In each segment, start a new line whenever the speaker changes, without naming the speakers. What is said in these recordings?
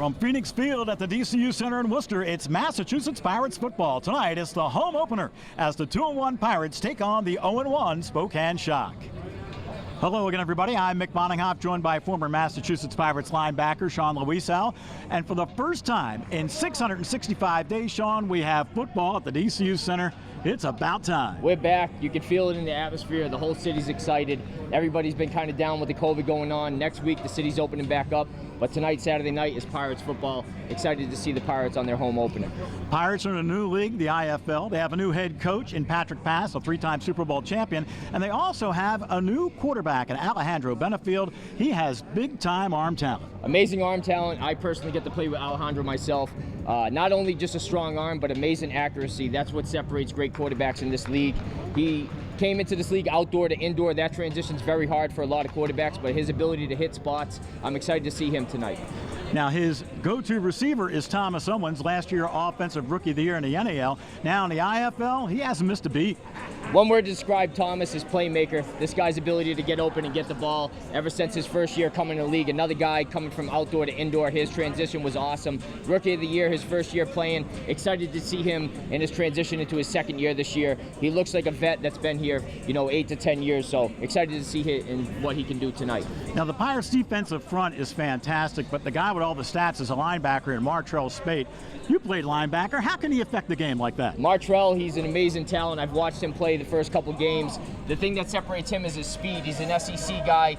From Phoenix Field at the DCU Center in Worcester, it's Massachusetts Pirates football. Tonight, it's the home opener as the 2-1 Pirates take on the 0-1 Spokane Shock. Hello again, everybody. I'm Mick Moninghoff, joined by former Massachusetts Pirates linebacker Sean Louisau. And for the first time in 665 days, Sean, we have football at the DCU Center. It's about time.
We're back. You can feel it in the atmosphere. The whole city's excited. Everybody's been kind of down with the COVID going on. Next week, the city's opening back up. But tonight, Saturday night, is Pirates football. Excited to see the Pirates on their home opener.
Pirates are in a new league, the IFL. They have a new head coach in Patrick Pass, a three-time Super Bowl champion. And they also have a new quarterback in Alejandro Benefield. He has big-time arm talent.
Amazing arm talent. I personally get to play with Alejandro myself. Not only just a strong arm, but amazing accuracy. That's what separates great quarterbacks in this league. He came into this league outdoor to indoor. That transition's very hard for a lot of quarterbacks, but his ability to hit spots, I'm excited to see him tonight.
Now, his go-to receiver is Thomas Owens, last year Offensive Rookie of the Year in the NAL. Now in the IFL, he hasn't missed a beat.
One word to describe Thomas is playmaker. This guy's ability to get open and get the ball ever since his first year coming to the league. Another guy coming from outdoor to indoor. His transition was awesome. Rookie of the Year, his first year playing. Excited to see him in his transition into his second year this year. He looks like a vet that's been here, 8 to 10 years. So excited to see him and what he can do tonight.
Now, the Pirates' defensive front is fantastic, but the guy with all the stats is a linebacker in Martrell Spate. You played linebacker. How can he affect the game like that?
Martrell, he's an amazing talent. I've watched him play the first couple games. The thing that separates him is his speed. He's an SEC guy.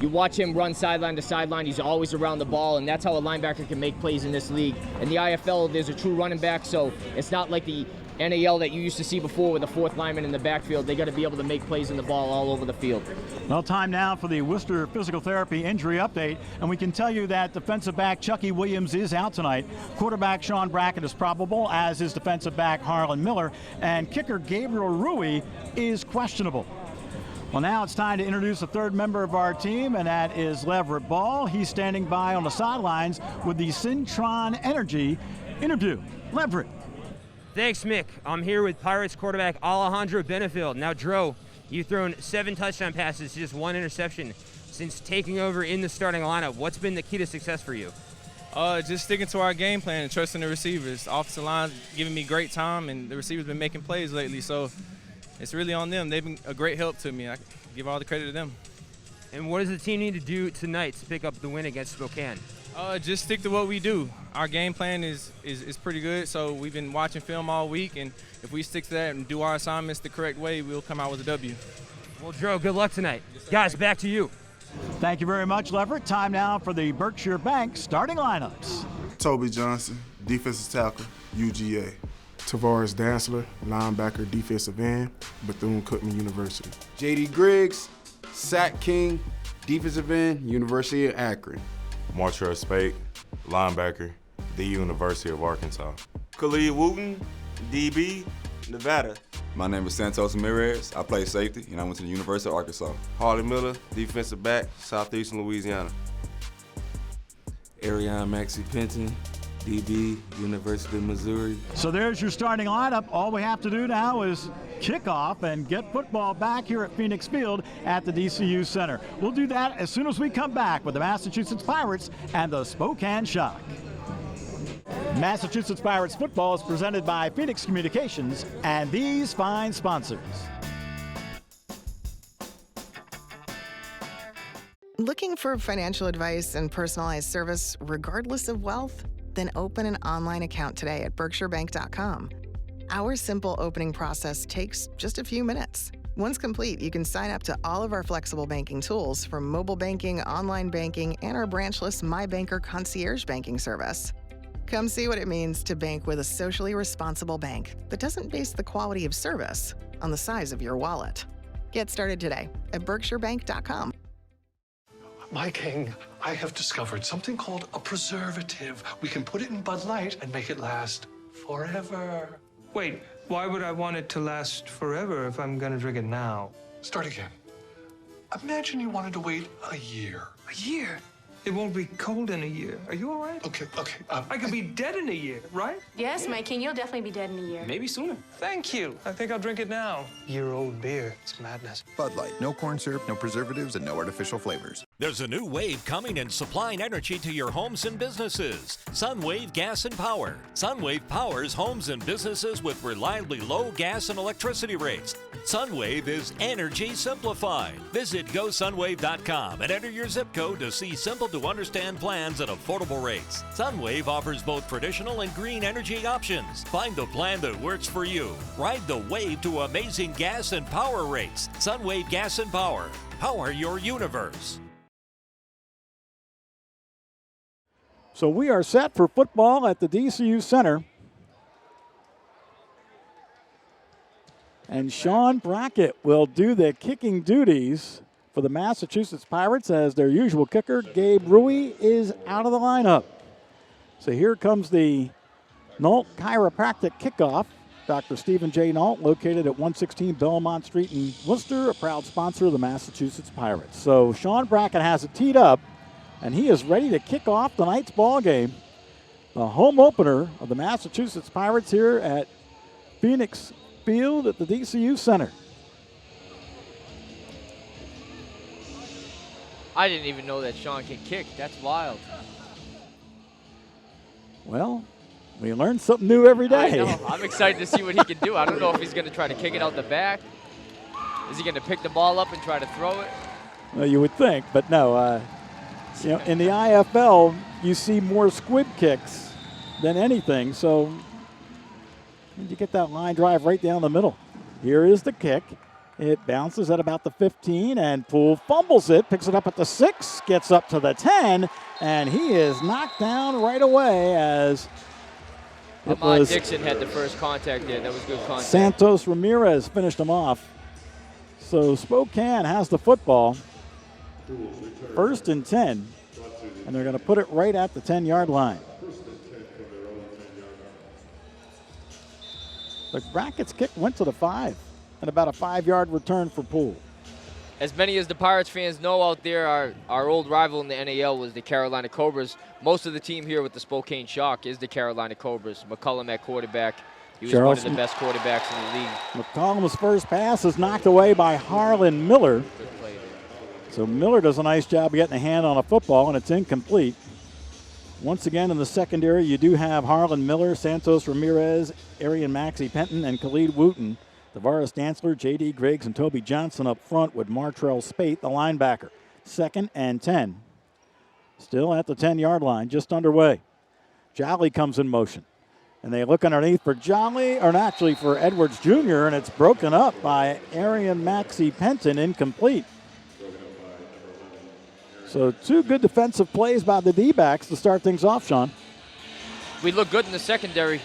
You watch him run sideline to sideline. He's always around the ball, and that's how a linebacker can make plays in this league. In the IFL, there's a true running back, so it's not like the NAL that you used to see before with a fourth lineman in the backfield. They got to be able to make plays in the ball all over the field.
Well, time now for the Worcester Physical Therapy injury update, and we can tell you that defensive back Chucky Williams is out tonight. Quarterback Sean Brackett is probable, as is defensive back Harlan Miller, and kicker Gabriel Rui is questionable. Well, now it's time to introduce a third member of our team, and that is Leverett Ball. He's standing by on the sidelines with the Syntron Energy interview. Leverett.
Thanks, Mick. I'm here with Pirates quarterback Alejandro Benefield. Now, Dro, you've thrown 7 touchdown passes to just 1 interception since taking over in the starting lineup. What's been the key to success for you?
Just sticking to our game plan and trusting the receivers. Offensive line giving me great time, and the receivers been making plays lately, so it's really on them. They've been a great help to me. I give all the credit to them.
And what does the team need to do tonight to pick up the win against Spokane?
Just stick to what we do. Our game plan is pretty good, so we've been watching film all week, and if we stick to that and do our assignments the correct way, we'll come out with a W.
Well, Dro, good luck tonight. Guys, back to you.
Thank you very much, Leverett. Time now for the Berkshire Bank starting lineups.
Toby Johnson, defensive tackle, UGA.
Tavares Dansler, linebacker, defensive end, Bethune-Cookman University.
J.D. Griggs, Sack King, defensive end, University of Akron.
Martrell Spate, linebacker, the University of Arkansas.
Khalid Wooten, DB, Nevada.
My name is Santos Ramirez. I play safety, and I went to the University of Arkansas.
Harley Miller, defensive back, Southeastern Louisiana.
Ariane Maxey Penton, DB, University of Missouri.
So there's your starting lineup. All we have to do now is kick off and get football back here at Phoenix Field at the DCU Center. We'll do that as soon as we come back with the Massachusetts Pirates and the Spokane Shock. Massachusetts Pirates football is presented by Phoenix Communications and these fine sponsors.
Looking for financial advice and personalized service regardless of wealth? Then open an online account today at berkshirebank.com. Our simple opening process takes just a few minutes. Once complete, you can sign up to all of our flexible banking tools, from mobile banking, online banking, and our branchless My Banker concierge banking service. Come see what it means to bank with a socially responsible bank that doesn't base the quality of service on the size of your wallet. Get started today at berkshirebank.com.
My king, I have discovered something called a preservative. We can put it in Bud Light and make it last forever.
Wait, why would I want it to last forever if I'm gonna drink it now?
Start again. Imagine you wanted to wait a year.
A year? It won't be cold in a year. Are you all right?
Okay.
I could be dead in a year, right?
Yes, my king, you'll definitely be dead in a year.
Maybe sooner. Thank you. I think I'll drink it now. Year-old beer. It's madness.
Bud Light. No corn syrup, no preservatives, and no artificial flavors. There's a new wave coming and supplying energy to your homes and businesses. SunWave Gas and Power. SunWave powers homes and businesses with reliably low gas and electricity rates. SunWave is energy simplified. Visit GoSunWave.com and enter your zip code to see simple-to-understand plans at affordable rates. SunWave offers both traditional and green energy options. Find the plan that works for you. Ride the wave to amazing gas and power rates. SunWave Gas and Power. Power your universe.
So we are set for football at the DCU Center. And Sean Brackett will do the kicking duties for the Massachusetts Pirates as their usual kicker, Gabe Rui, is out of the lineup. So here comes the Nault Chiropractic kickoff. Dr. Stephen J. Nault, located at 116 Belmont Street in Worcester, a proud sponsor of the Massachusetts Pirates. So Sean Brackett has it teed up, and he is ready to kick off tonight's ball game. The home opener of the Massachusetts Pirates here at Phoenix Field at the DCU Center.
I didn't even know that Sean can kick. That's wild.
Well, we learn something new every day.
I know. I'm excited to see what he can do. I don't know if he's going to try to kick it out the back. Is he going to pick the ball up and try to throw it?
Well, you would think, but no. You know, in the IFL, you see more squib kicks than anything. So you get that line drive right down the middle. Here is the kick. It bounces at about the 15, and Poole fumbles it, picks it up at the 6, gets up to the 10, and he is knocked down right away as
Ahmad Dixon had the first contact there. That was good contact.
Santos Ramirez finished him off. So Spokane has the football. 1st and 10, and they're going to put it right at the 10-yard line. The Brackett's kick went to the 5, and about a 5-yard return for Poole.
As many as the Pirates fans know out there, our old rival in the NAL was the Carolina Cobras. Most of the team here with the Spokane Shock is the Carolina Cobras. McCullum at quarterback. He was one of the best quarterbacks in the league.
McCollum's first pass is knocked away by Harlan Miller. So Miller does a nice job of getting a hand on a football, and it's incomplete. Once again in the secondary, you do have Harlan Miller, Santos Ramirez, Arian Maxey Penton, and Khalid Wooten. Tavares Dantzler, J.D. Griggs, and Toby Johnson up front with Martrell Spate, the linebacker. 2nd and 10. Still at the 10-yard line, just underway. Jolly comes in motion. And they look underneath for Jolly, or actually for Edwards Jr., and it's broken up by Arian Maxey Penton, incomplete. So 2 good defensive plays by the D-backs to start things off, Sean.
We look good in the secondary.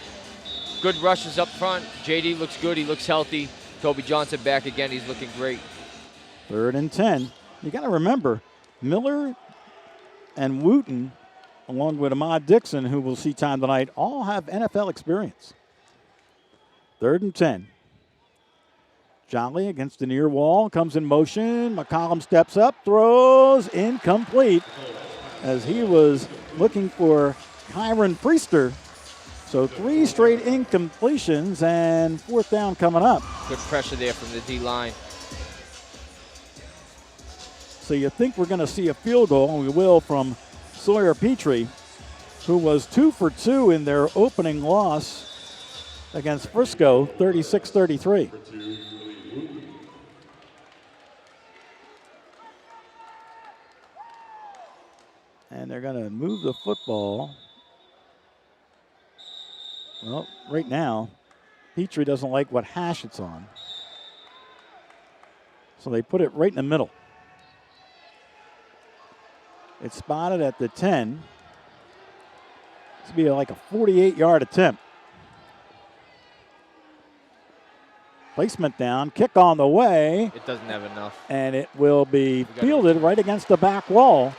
Good rushes up front. JD looks good. He looks healthy. Toby Johnson back again. He's looking great.
3rd and 10. You got to remember, Miller and Wooten, along with Ahmad Dixon, who will see time tonight, all have NFL experience. 3rd and 10. Jolly against the near wall, comes in motion. McCollum steps up, throws, incomplete, as he was looking for Kyron Priester. So 3 straight incompletions, and 4th down coming up.
Good pressure there from the D-line.
So you think we're going to see a field goal, and we will, from Sawyer Petrie, who was 2 for 2 in their opening loss against Frisco, 36-33. And they're going to move the football. Well, right now, Petrie doesn't like what hash it's on. So they put it right in the middle. It's spotted at the 10. This will be like a 48-yard attempt. Placement down, kick on the way.
It doesn't have enough.
And it will be fielded right against the back wall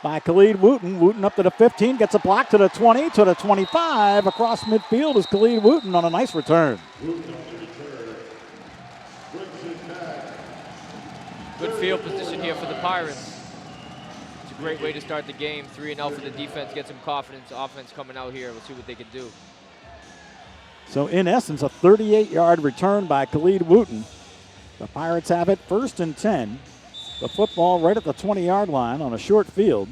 by Khalid Wooten. Wooten up to the 15, gets a block to the 20, to the 25. Across midfield is Khalid Wooten on a nice return.
Good field position here for the Pirates. It's a great way to start the game. 3-0 for the defense, get some confidence. Offense coming out here. We'll see what they can do.
So in essence, a 38-yard return by Khalid Wooten. The Pirates have it 1st and 10 The football right at the 20-yard line on a short field.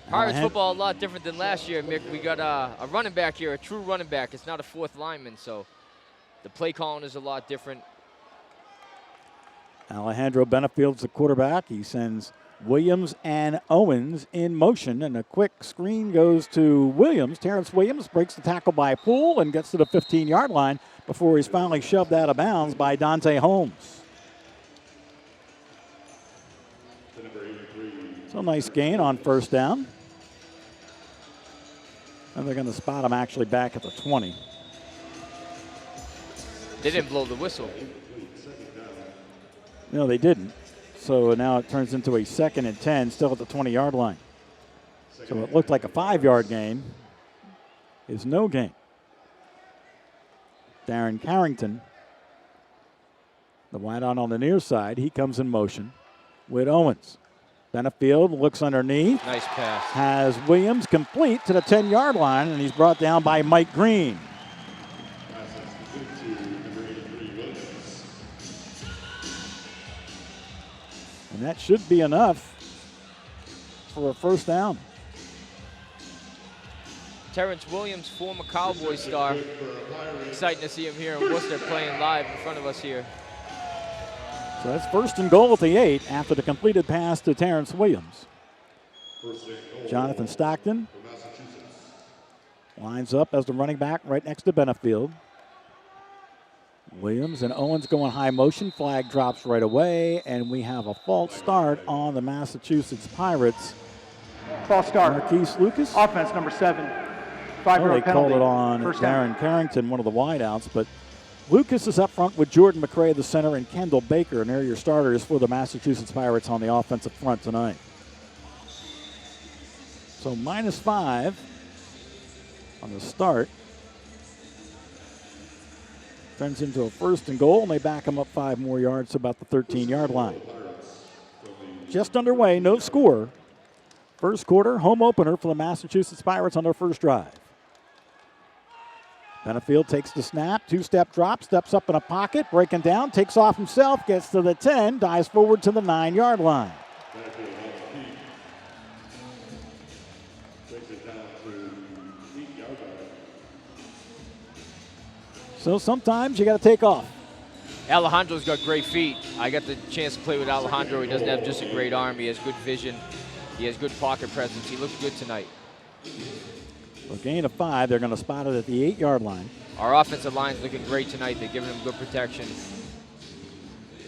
Pirates football a lot different than last year, Mick. We got a running back here, a true running back. It's not a fourth lineman, so the play calling is a lot different.
Alejandro Benefield's the quarterback. He sends Williams and Owens in motion, and a quick screen goes to Williams. Terrence Williams breaks the tackle by Poole and gets to the 15-yard line before he's finally shoved out of bounds by Dante Holmes. So nice gain on first down. And they're going to spot him actually back at the 20.
They didn't blow the whistle.
No, they didn't. So now it turns into a 2nd and 10, still at the 20-yard line. So it looked like a 5-yard gain. Is no gain. Darren Carrington, the wideout on the near side, he comes in motion with Owens. Benefield looks underneath.
Nice pass.
Has Williams complete to the 10-yard line, and he's brought down by Mike Green. And that should be enough for a first down.
Terrence Williams, former Cowboy star. Exciting to see him here in Worcester playing live in front of us here.
So that's 1st and goal at the 8 after the completed pass to Terrence Williams. Jonathan Stockton lines up as the running back right next to Benefield. Williams and Owens going high motion. Flag drops right away, and we have a false start on the Massachusetts Pirates.
False start.
Marquise Lucas.
Offense number 7. 5-yard
They
penalty.
called it on
First down.
Darren Carrington, one of the wideouts, but Lucas is up front with Jordan McRae, the center, and Kendall Baker, and they're your starters for the Massachusetts Pirates on the offensive front tonight. So -5 on the start. Turns into a 1st and goal, and they back him up 5 more yards to about the 13-yard line. Just underway, no score. First quarter, home opener for the Massachusetts Pirates on their first drive. Benefield takes the snap, 2-step drop, steps up in a pocket, breaking down, takes off himself, gets to the 10, dives forward to the 9-yard line. So sometimes you got to take off.
Alejandro's got great feet. I got the chance to play with Alejandro. He doesn't have just a great arm. He has good vision. He has good pocket presence. He looks good tonight.
A gain of 5. They're going to spot it at the 8-yard line.
Our offensive line's looking great tonight. They're giving him good protection.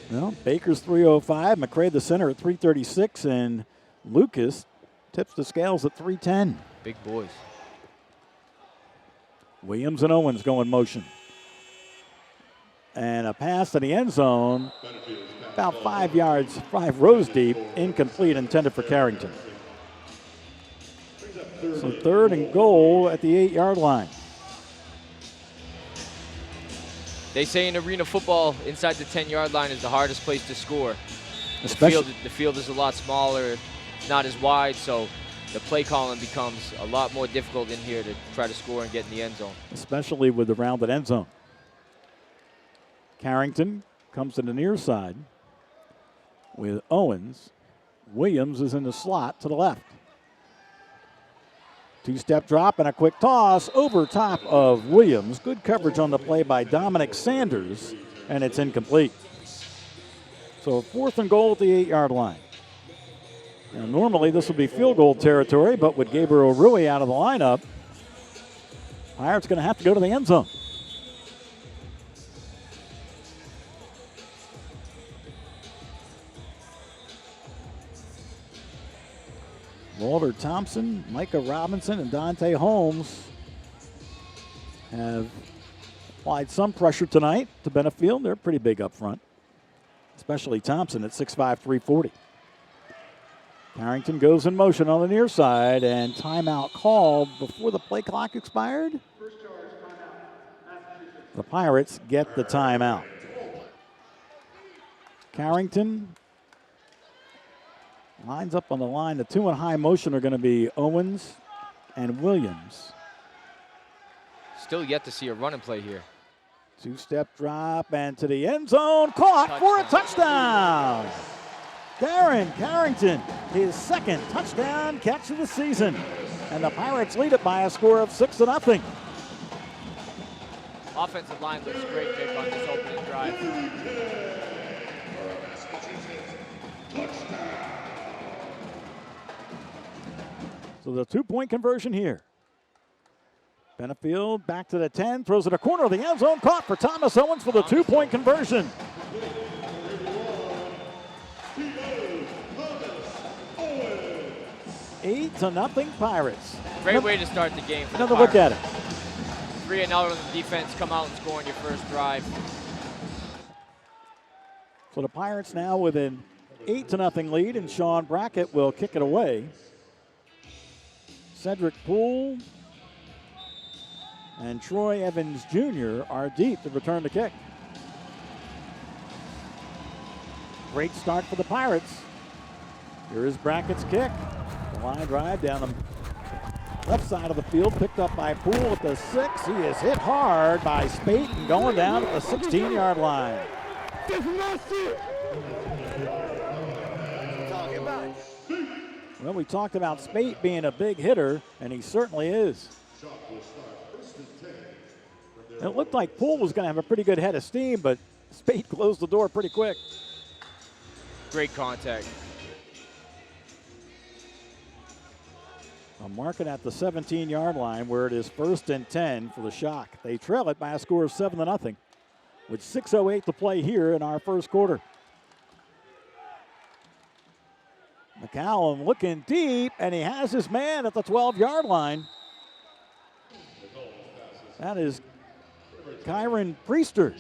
Well, Baker's 305, McRae the center at 336, and Lucas tips the scales at 310.
Big boys.
Williams and Owens go in motion. And a pass to the end zone, about 5 yards, 5 rows deep, incomplete, intended for Carrington. So 3rd and goal at the 8-yard line.
They say in arena football, inside the 10-yard line is the hardest place to score.
Especially
the field is a lot smaller, it's not as wide, so the play calling becomes a lot more difficult in here to try to score and get in the end zone.
Especially with the rounded end zone. Carrington comes to the near side with Owens. Williams is in the slot to the left. 2-step drop and a quick toss over top of Williams. Good coverage on the play by Dominic Sanders, and it's incomplete. So 4th and goal at the 8-yard line. Now normally this would be field goal territory, but with Gabriel Rui out of the lineup, Pirates going to have to go to the end zone. Walter Thompson, Micah Robinson, and Dante Holmes have applied some pressure tonight to Benefield. They're pretty big up front, especially Thompson at 6'5", 340. Carrington goes in motion on the near side, and timeout called before the play clock expired. The Pirates get the timeout. Carrington lines up on the line. The 2 in high motion are going to be Owens and Williams.
Still yet to see a running play here.
Two-step drop and to the end zone, caught for a touchdown. Darren Carrington, his second touchdown catch of the season. And the Pirates lead it by a score of 6-0.
Offensive line looks great, Vic, on this opening drive.
So the 2-point conversion here. Benefield back to the 10, throws it a corner of the end zone, caught for Thomas Owens for the 2-point conversion. Eight to nothing Pirates.
Great way to start the game for
Another
the
look at it.
3-0 on the defense, come out and score on your first drive.
So the Pirates now with an 8-0 lead, and Sean Brackett will kick it away. Cedric Poole and Troy Evans Jr. are deep to return the kick. Great start for the Pirates. Here is Brackett's kick. The line drive down the left side of the field, picked up by Poole at the 6. He is hit hard by Spate and going down at the 16-yard line. Well, we talked about Spate being a big hitter, and he certainly is. It looked like Poole was going to have a pretty good head of steam, but Spate closed the door pretty quick.
Great contact.
A marking at the 17-yard line where it is 1st and 10 for the Shock. They trail it by a score of 7-0 with 6:08 to play here in our first quarter. McCallum looking deep, and he has his man at the 12-yard line. That is Kyron Priester.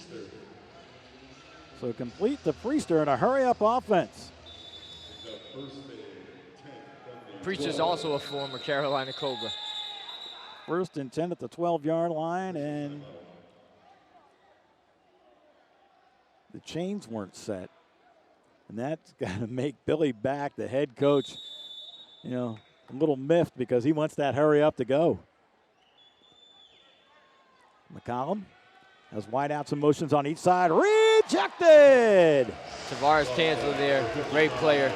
So complete to Priester in a hurry-up offense.
Preacher's also a former Carolina Cobra.
1st and 10 at the 12-yard line, and the chains weren't set. And that's got to make Billy Back, the head coach, a little miffed because he wants that hurry up to go. McCollum has wideouts and motions on each side. Rejected!
Tavares Tansler there, great player.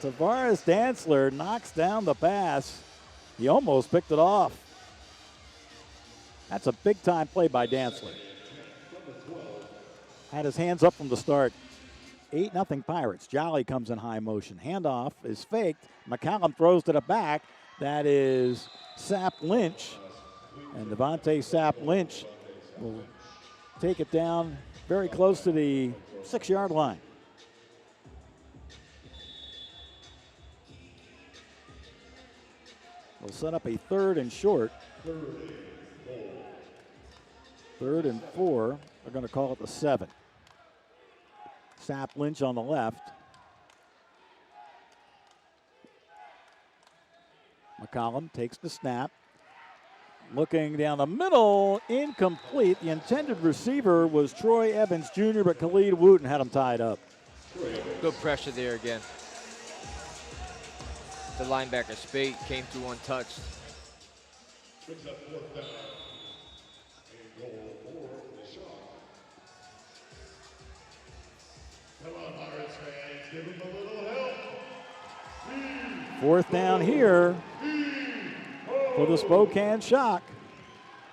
Tavares Dantzler knocks down the pass. He almost picked it off. That's a big-time play by Dantzler. Had his hands up from the start. 8-0 Pirates. Jolly comes in high motion. Handoff is faked. McCallum throws to the back. That is Sapp Lynch. And Devontae Sapp Lynch will take it down very close to the 6-yard line. We'll set up a 3rd and short. 3rd and 4. They're going to call it the 7. Sapp Lynch on the left. McCollum takes the snap. Looking down the middle, incomplete. The intended receiver was Troy Evans Jr., but Khalid Wooten had him tied up.
Good pressure there again. The linebacker Spate came through untouched.
Fourth down here for the Spokane Shock.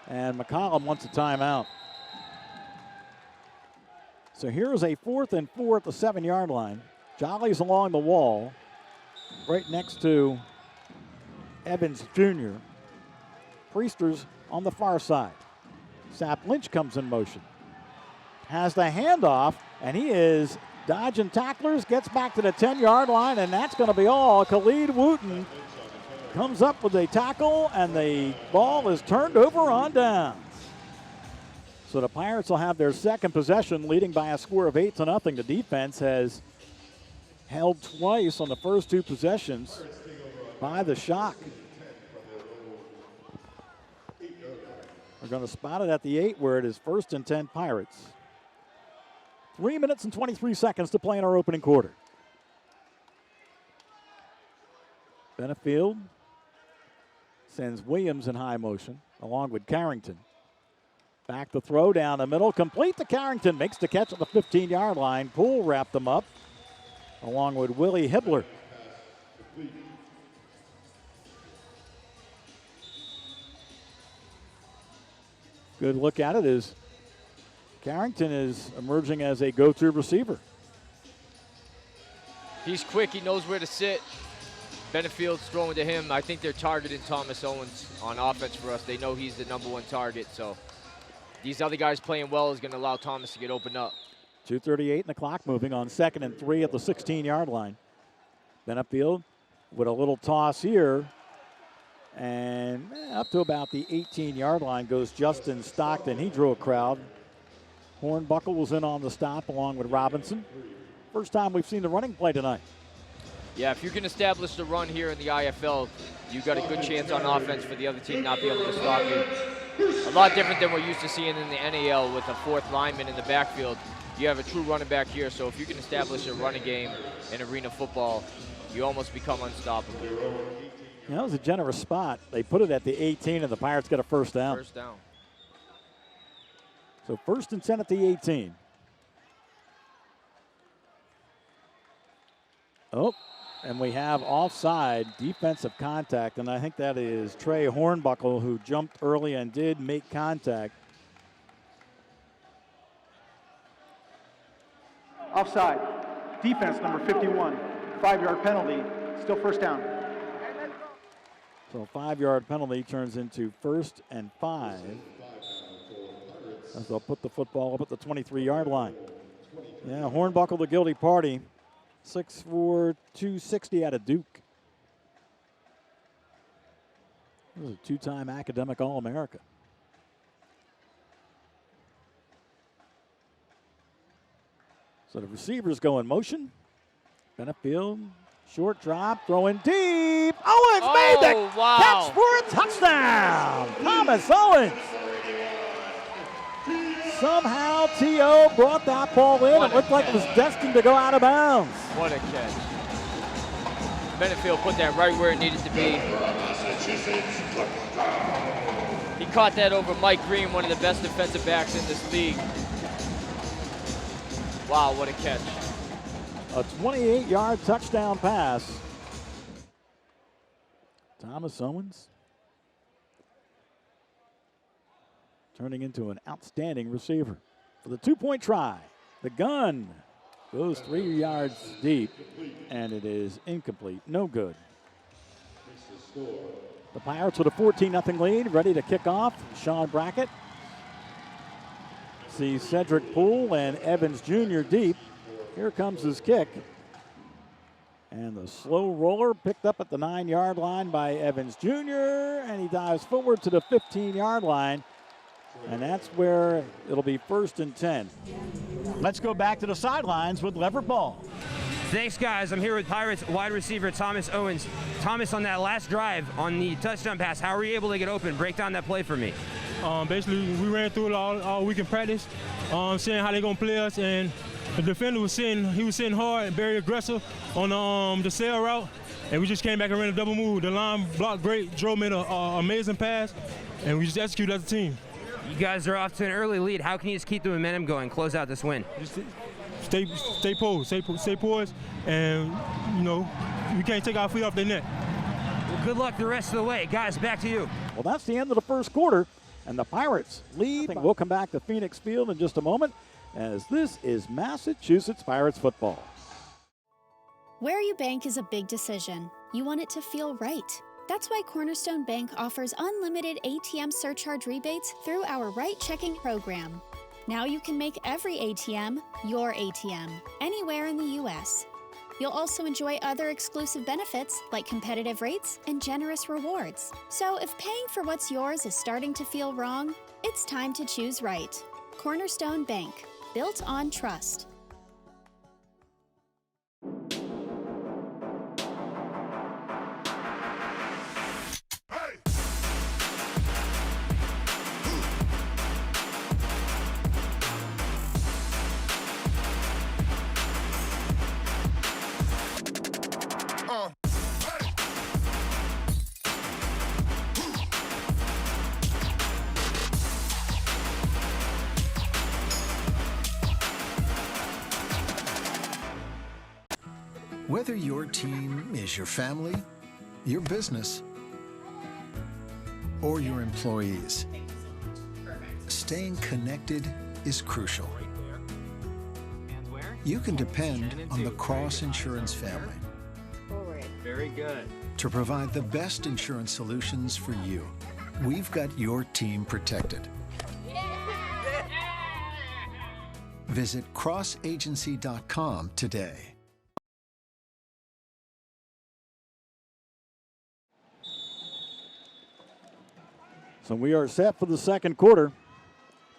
And McCollum wants a timeout. So here's a 4th and 4 at the 7-yard line. Jolly's along the wall, right next to Evans Jr. Priester's on the far side. Sapp Lynch comes in motion. Has the handoff, and he is dodging tacklers, gets back to the 10-yard line, and that's going to be all. Khalid Wooten comes up with a tackle, and the ball is turned over on downs. So the Pirates will have their second possession, leading by a score of 8-0. The defense has held twice on the first 2 possessions by the Shock. We're going to spot it at the 8 where it is 1st and 10 Pirates. 3 minutes and 23 seconds to play in our opening quarter. Benefield sends Williams in high motion along with Carrington. Back the throw down the middle, complete to Carrington, makes the catch at the 15-yard line. Poole wrapped them up, along with Willie Hibbler. Good look at it as Carrington is emerging as a go-to receiver.
He's quick, he knows where to sit. Benefield's throwing to him. I think they're targeting Thomas Owens on offense for us. They know he's the #1 target, so these other guys playing well is going to allow Thomas to get opened up.
2:38 and the clock moving on 2nd and 3 at the 16-yard line. Benefield with a little toss here. And up to about the 18-yard line goes Justin Stockton. He drew a crowd. Hornbuckle was in on the stop along with Robinson. First time we've seen the running play tonight.
Yeah, if you can establish the run here in the IFL, you got a good chance on offense for the other team not be able to stop you. A lot different than we're used to seeing in the NAL with a 4th lineman in the backfield. You have a true running back here, so if you can establish a running game in arena football, you almost become unstoppable.
Yeah, that was a generous spot. They put it at the 18, and the Pirates get a first down.
First down.
So 1st and 10 at the 18. Oh, and we have offside defensive contact, and I think that is Trey Hornbuckle, who jumped early and did make contact.
Offside. Defense number 51. 5-yard penalty. Still first down.
So a 5-yard penalty turns into 1st and 5. As they'll put the football up at the 23-yard line. Yeah, Hornbuckle, the guilty party. 6'4", 260 out of Duke. He was a 2-time academic All-America. So the receivers go in motion. Benefield, short drop, throwing deep. Owens made the catch for a touchdown. Thomas Owens. Somehow T.O. brought that ball in. It looked like it was destined to go out of bounds.
What a catch. Benefield put that right where it needed to be. He caught that over Mike Green, one of the best defensive backs in this league. Wow, what a catch.
A 28-yard touchdown pass. Thomas Owens turning into an outstanding receiver for the 2-point try. The gun goes 3 yards deep, and it is incomplete. No good. The Pirates with a 14-0 lead, ready to kick off. Sean Brackett. See Cedric Poole and Evans Jr. deep. Here comes his kick. And the slow roller picked up at the 9-yard line by Evans Jr. And he dives forward to the 15-yard line. And that's where it'll be 1st and 10. Let's go back to the sidelines with Leverett Ball.
Thanks, guys. I'm here with Pirates wide receiver Thomas Owens. Thomas, on that last drive on the touchdown pass, how were you able to get open? Break down that play for me.
Basically, we ran through it all week in practice, seeing how they're going to play us. And the defender was sitting hard and very aggressive on the sail route. And we just came back and ran a double move. The line blocked great. Joe made an amazing pass, and we just executed as a team.
You guys are off to an early lead. How can you just keep the momentum going, close out this win?
Just stay poised, and we can't take our feet off their neck.
Well, good luck the rest of the way. Guys, back to you.
Well, that's the end of the first quarter, and the Pirates lead. We'll come back to Phoenix Field in just a moment, as this is Massachusetts Pirates football.
Where you bank is a big decision. You want it to feel right. That's why Cornerstone Bank offers unlimited ATM surcharge rebates through our Right Checking program. Now you can make every ATM your ATM, anywhere in the U.S. You'll also enjoy other exclusive benefits like competitive rates and generous rewards. So if paying for what's yours is starting to feel wrong, it's time to choose right. Cornerstone Bank, built on trust.
Whether your team is your family, your business, or your employees, staying connected is crucial. You can depend on the Cross Insurance family
Very good.
to provide the best insurance solutions for you. We've got your team protected. Visit crossagency.com today.
So we are set for the second quarter.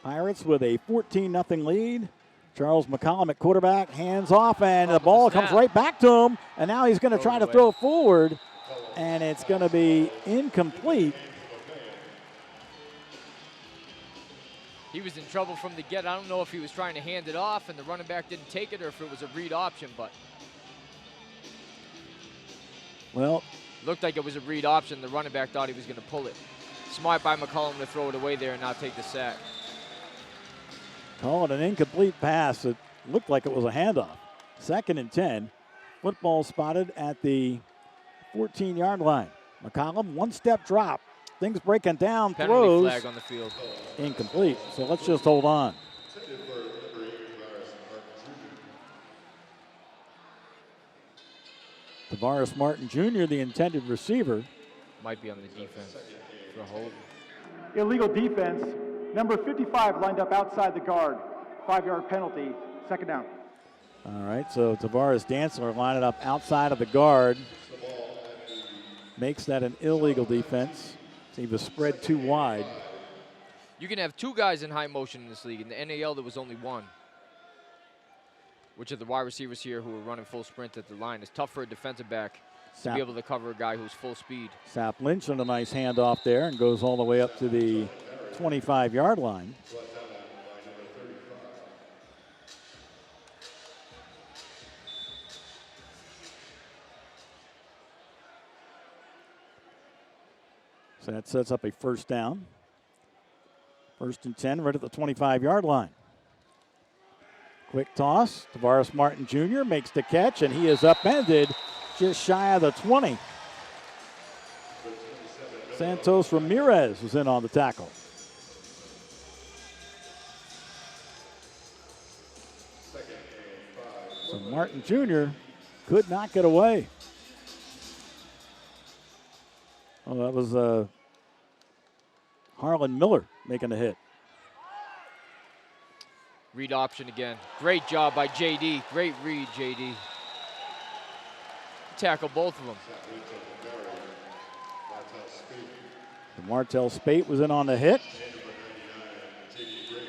Pirates with a 14-0 lead. Charles McCollum at quarterback, hands off, and the ball comes right back to him. And now he's going to try to throw forward, and it's going to be incomplete.
He was in trouble from the get. I don't know if he was trying to hand it off and the running back didn't take it or if it was a read option, but
well,
looked like it was a read option. The running back thought he was going to pull it. Smart by McCollum to throw it away there and not take the sack.
Call it an incomplete pass. It looked like it was a handoff. 2nd and 10. Football spotted at the 14-yard line. McCollum, one-step drop. Things breaking down,
Penalty
throws.
flag on the field.
Incomplete. So let's just hold on. Tavares Martin Jr., the intended receiver.
Might be on the defense for a hold.
Illegal defense. Number 55 lined up outside the guard. 5-yard penalty. 2nd down.
All right, so Tavares Dantzler lining up outside of the guard. Makes that an illegal defense. He was spread too wide.
You can have 2 guys in high motion in this league. In the NAL, there was only 1. Which of the wide receivers here who are running full sprint at the line. It's tough for a defensive back to be able to cover a guy who's full speed.
Sap Lynch on a nice handoff there and goes all the way up to the 25-yard line. So that sets up a 1st down. 1st and 10 right at the 25-yard line. Quick toss. Tavares Martin Jr. makes the catch, and he is upended just shy of the 20. Santos Ramirez was in on the tackle. So Martin Jr. could not get away. Oh, that was Harlan Miller making the hit.
Read option again. Great job by JD. Great read, JD. Tackle both of them.
Martell Spate was in on the hit.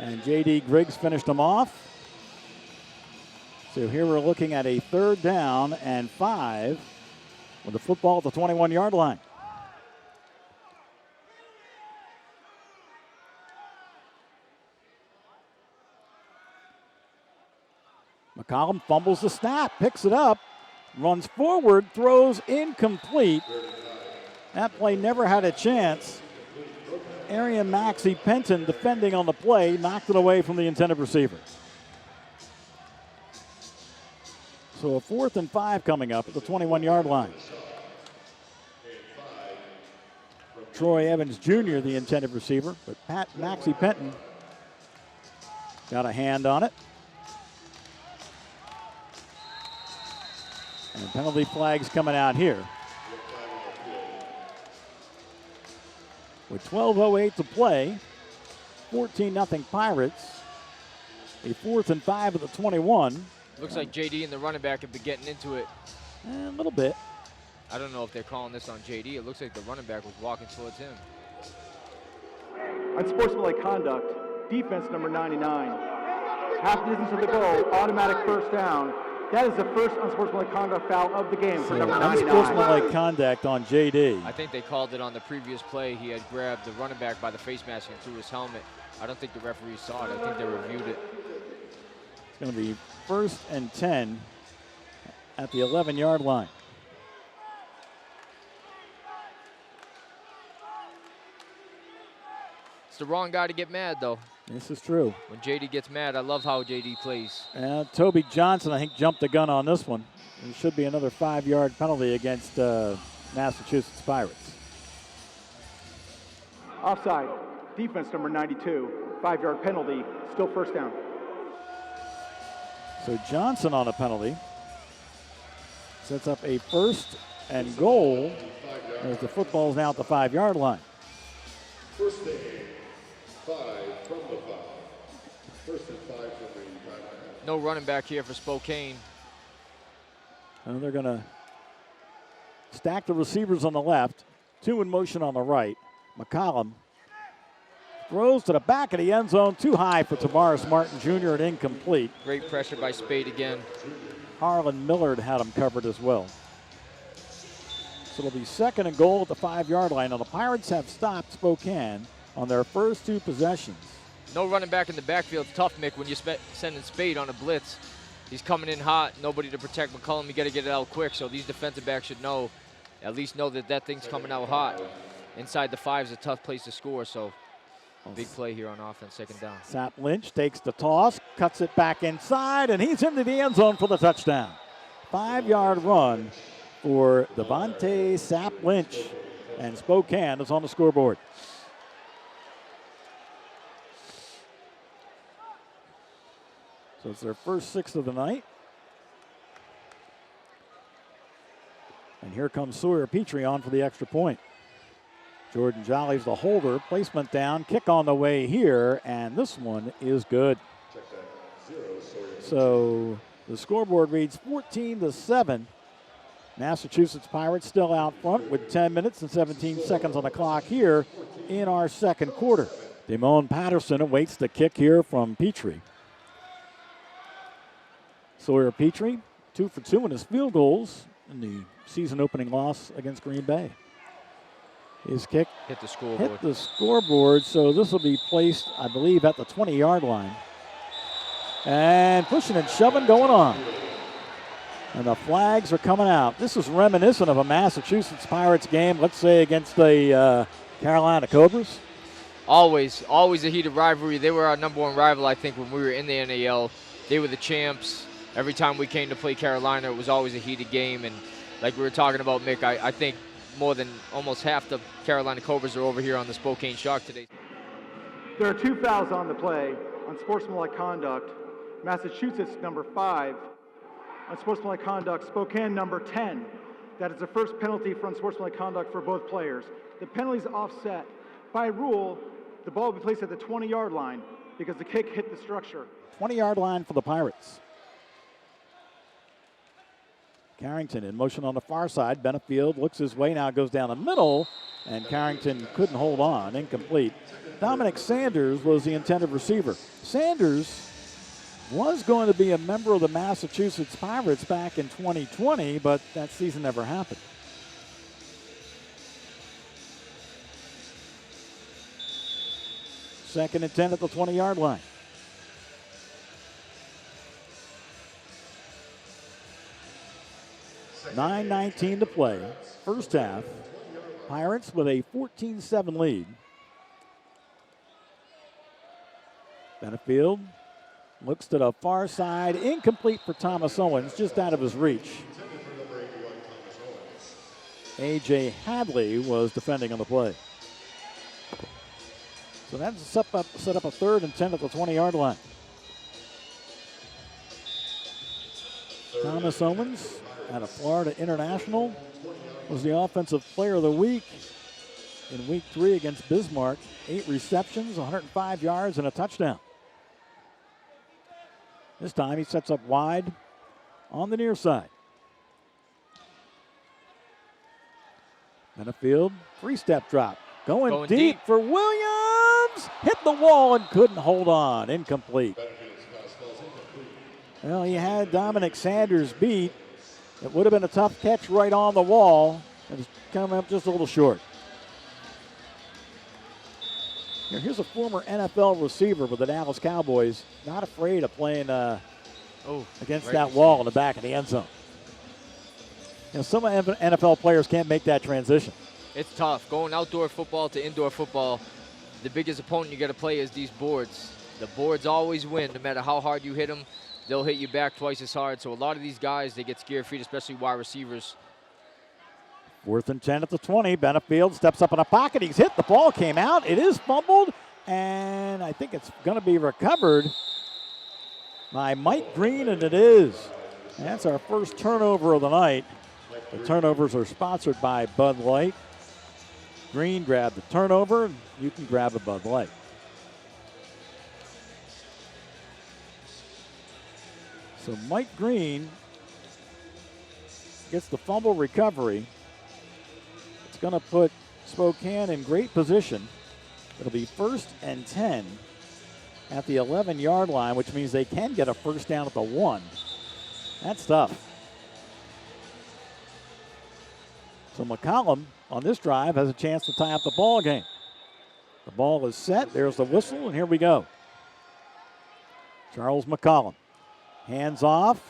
And JD Griggs finished him off. So here we're looking at a 3rd down and 5 with the football at the 21-yard line. McCollum fumbles the snap, picks it up, runs forward, throws incomplete. That play never had a chance. Arian Maxey Penton defending on the play, knocked it away from the intended receiver. So a 4th and 5 coming up at the 21-yard line. Troy Evans Jr., the intended receiver, but Maxey Penton got a hand on it. And penalty flags coming out here. With 12:08 to play, 14-0 Pirates. A 4th and 5 at the 21.
Looks like JD and the running back have been getting into it.
A little bit.
I don't know if they're calling this on JD. It looks like the running back was walking towards him.
Unsportsmanlike conduct, defense number 99. Half distance of the goal, automatic 1st down. That is the first unsportsmanlike conduct foul of the game for number 99.
Unsportsmanlike conduct on JD.
I think they called it on the previous play. He had grabbed the running back by the face mask and threw his helmet. I don't think the referee saw it. I think they reviewed it.
It's going to be 1st and 10 at the 11-yard line.
It's the wrong guy to get mad, though.
This is true.
When JD gets mad, I love how JD plays.
Toby Johnson, I think, jumped the gun on this one. There should be another 5-yard penalty against Massachusetts Pirates.
Offside. Defense number 92. 5-yard penalty. Still first down.
So Johnson on a penalty. Sets up a 1st and goal as the football is now at the 5-yard line.
First and 5 from the 5. First and 5 from the 5.
No running back here for Spokane.
And they're going to stack the receivers on the left, 2 in motion on the right. McCollum throws to the back of the end zone, too high for Tavares Martin Jr. and incomplete.
Great pressure by Spade again.
Harlan Millard had him covered as well. So it'll be 2nd and goal at the 5-yard line. Now the Pirates have stopped Spokane on their first 2 possessions.
No running back in the backfield. It's tough, Mick, when you're sending Spade on a blitz. He's coming in hot, nobody to protect McCollum. You got to get it out quick, so these defensive backs should at least know that thing's coming out hot. Inside the 5 is a tough place to score, so big play here on offense, 2nd down.
Sap Lynch takes the toss, cuts it back inside, and he's into the end zone for the touchdown. 5-yard run for Devontae Sap Lynch, and Spokane is on the scoreboard. So it's their first 6 of the night. And here comes Sawyer Petrie on for the extra point. Jordan Jolly's the holder. Placement down. Kick on the way here. And this one is good. So the scoreboard reads 14-7. Massachusetts Pirates still out front with 10 minutes and 17 seconds on the clock here in our 2nd quarter. Damone Patterson awaits the kick here from Petrie. Sawyer Petrie, 2 for 2 in his field goals in the season opening loss against Green Bay. His kick
hit the
scoreboard, so this will be placed, I believe, at the 20-yard line. And pushing and shoving going on. And the flags are coming out. This is reminiscent of a Massachusetts Pirates game, let's say against the Carolina Cobras.
Always a heated rivalry. They were our #1 rival, I think, when we were in the NAL. They were the champs. Every time we came to play Carolina, it was always a heated game. And like we were talking about, Mick, I think more than almost half the Carolina Cobras are over here on the Spokane Shock today.
There are 2 fouls on the play on sportsmanlike conduct. Massachusetts number 5 on sportsmanlike conduct. Spokane number 10. That is the first penalty for unsportsmanlike conduct for both players. The penalty is offset. By rule, the ball will be placed at the 20-yard line because the kick hit the structure.
20-yard line for the Pirates. Carrington in motion on the far side. Benefield looks his way now, goes down the middle, and Carrington couldn't hold on, incomplete. Dominic Sanders was the intended receiver. Sanders was going to be a member of the Massachusetts Pirates back in 2020, but that season never happened. Second and 10 at the 20-yard line. .9:19 to play. First half. Pirates with a 14-7 lead. Benefield looks to the far side. Incomplete for Thomas Owens, just out of his reach. A.J. Hadley was defending on the play. So that's set up a 3rd and 10 at the 20-yard line. Thomas Owens, out of Florida International, was the Offensive Player of the Week in Week 3 against Bismarck. 8 receptions, 105 yards, and a touchdown. This time he sets up wide on the near side. Benefield, 3-step drop. Going deep for Williams. Hit the wall and couldn't hold on. Incomplete. Well, he had Dominic Sanders beat. It would have been a tough catch right on the wall. It was coming up just a little short. Here's a former NFL receiver with the Dallas Cowboys, not afraid of playing against that wall in the back of the end zone. Some NFL players can't make that transition.
It's tough. Going outdoor football to indoor football, the biggest opponent you got to play is these boards. The boards always win, no matter how hard you hit them. they'll hit you back twice as hard. So a lot of these guys, they get scared feet, especially wide receivers.
4th and 10 at the 20. Benefield steps up in a pocket. He's hit. The ball came out. It is fumbled, and I think it's going to be recovered by Mike Green, and it is. And that's our first turnover of the night. The turnovers are sponsored by Bud Light. Green grabbed the turnover. You can grab a Bud Light. So Mike Green gets the fumble recovery. It's going to put Spokane in great position. It'll be 1st and 10 at the 11-yard line, which means they can get a first down at the 1. That's tough. So McCollum on this drive has a chance to tie up the ball game. The ball is set. There's the whistle, and here we go. Charles McCollum. Hands off,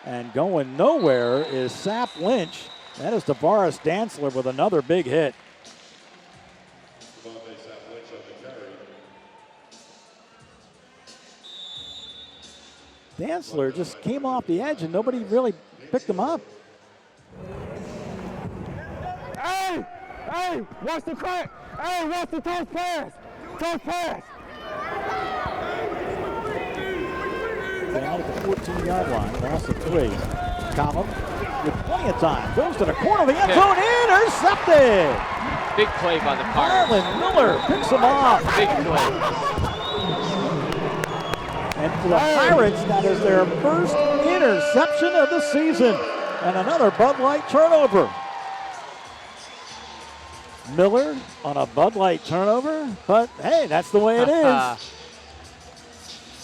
and going nowhere is Sap Lynch. That is Tavares Dantzler with another big hit. Dantzler just came off the edge, and nobody really picked him up.
Hey! Hey! Watch the crack! Hey! Watch the toss pass! Toss pass!
Down at the 14-yard line, loss of 3. Collum with plenty of time. Goes to the corner of the end zone, intercepted!
Big play by the Pirates.
Harlan Miller picks him off.
Big play.
And for the Pirates, that is their first interception of the season. And another Bud Light turnover. Miller on a Bud Light turnover, but hey, that's the way it is.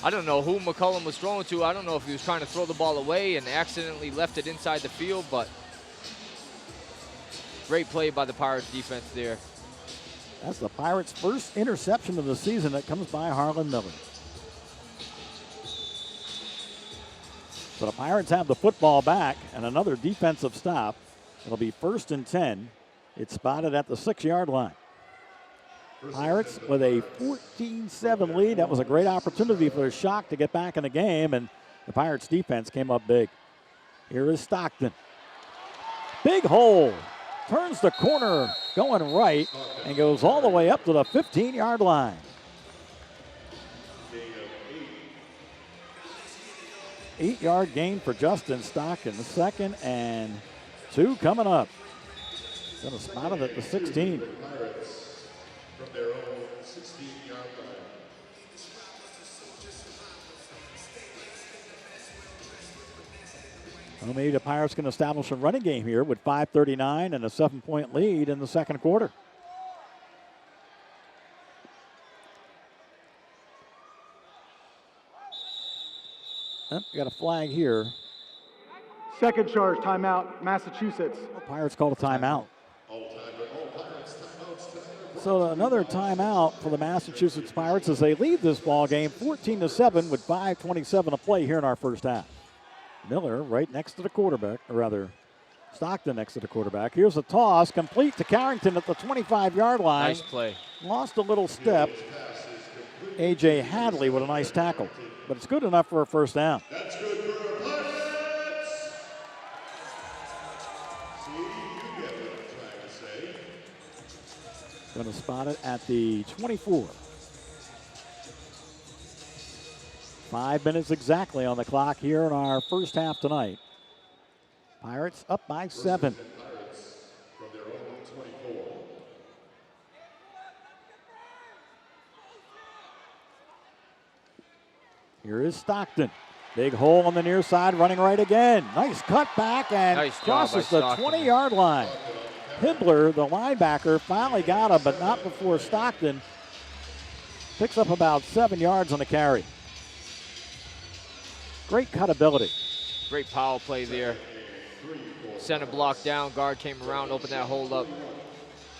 I don't know who McCollum was throwing to. I don't know if he was trying to throw the ball away and accidentally left it inside the field, but great play by the Pirates defense there.
That's the Pirates' first interception of the season that comes by Harlan Miller. So the Pirates have the football back and another defensive stop. It'll be 1st and 10. It's spotted at the 6-yard line. Pirates with a 14-7 lead. That was a great opportunity for Shock to get back in the game, and the Pirates defense came up big. Here is Stockton. Big hole. Turns the corner going right and goes all the way up to the 15-yard line. Eight-yard gain for Justin Stockton. 2nd and 2 coming up. Going to spot it at the 16.
From their own 16-yard line.
Well, maybe the Pirates can establish a running game here with 5:39 and a 7-point lead in the second quarter. Oh, we got a flag here.
Second charge, timeout, Massachusetts.
The Pirates called a timeout. So another timeout for the Massachusetts Pirates as they lead this ball game 14-7 with 5:27 to play here in our first half. Miller right next to the quarterback, or rather Stockton next to the quarterback. Here's a toss, complete to Carrington at the 25-yard line.
Nice play.
Lost a little step. A.J. Hadley with a nice tackle, but it's good enough for a first down.
That's good for a Pirates. See, you get what I'm trying to say.
Going to spot it at the 24. 5 minutes exactly on the clock here in our first half tonight. Pirates up by 7.
Pirates from their own 24.
Here is Stockton. Big hole on the near side, running right again. Nice cut back and
nice
crosses the 20-yard line. Hibler, the linebacker, finally got him, but not before Stockton picks up about 7 yards on the carry. Great cut ability.
Great power play there. Center block down, guard came around, opened that hole up.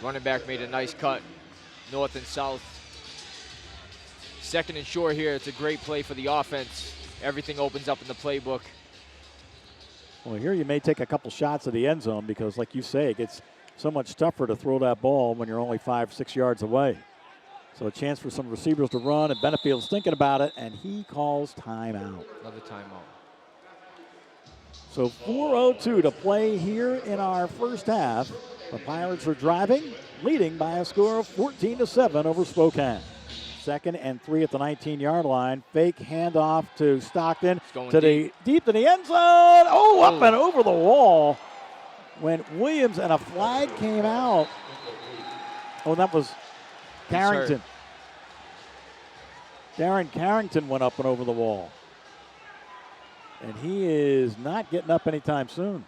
Running back made a nice cut, north and south. 2nd and short here, it's a great play for the offense. Everything opens up in the playbook.
Well, here you may take a couple shots at the end zone because, like you say, it gets so much tougher to throw that ball when you're only 5-6 yards away. So a chance for some receivers to run, and Benefield's thinking about it, and he calls timeout.
Another timeout.
So 4:02 to play here in our first half. The Pirates are driving, leading by a score of 14-7 over Spokane. 2nd and 3 at the 19-yard line. Fake handoff to Stockton to deep to the end zone. Oh, up and over the wall went Williams, and a flag came out. Oh, that was Carrington. Darren Carrington went up and over the wall. And he is not getting up anytime soon.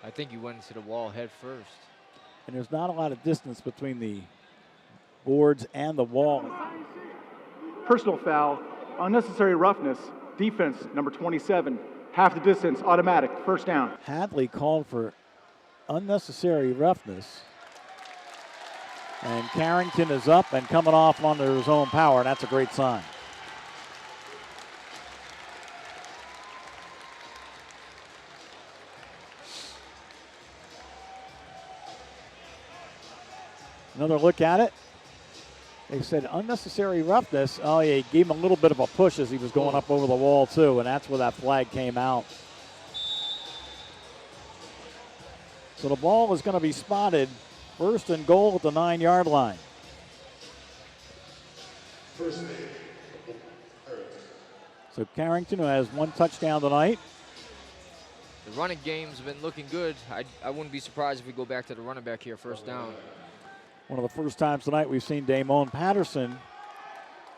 I think he went into the wall head first.
And there's not a lot of distance between the boards and the wall.
Personal foul, unnecessary roughness, defense number 27, half the distance, automatic, first down.
Hadley called for unnecessary roughness. And Carrington is up and coming off under his own power, and that's a great sign. Another look at it. They said unnecessary roughness. Oh, yeah, he gave him a little bit of a push as he was going up over the wall, too, and that's where that flag came out. So the ball is going to be spotted. 1st and goal at the 9-yard line. So Carrington, who has 1 touchdown tonight.
The running game's been looking good. I wouldn't be surprised if we go back to the running back here, first down.
One of the first times tonight we've seen Damone Patterson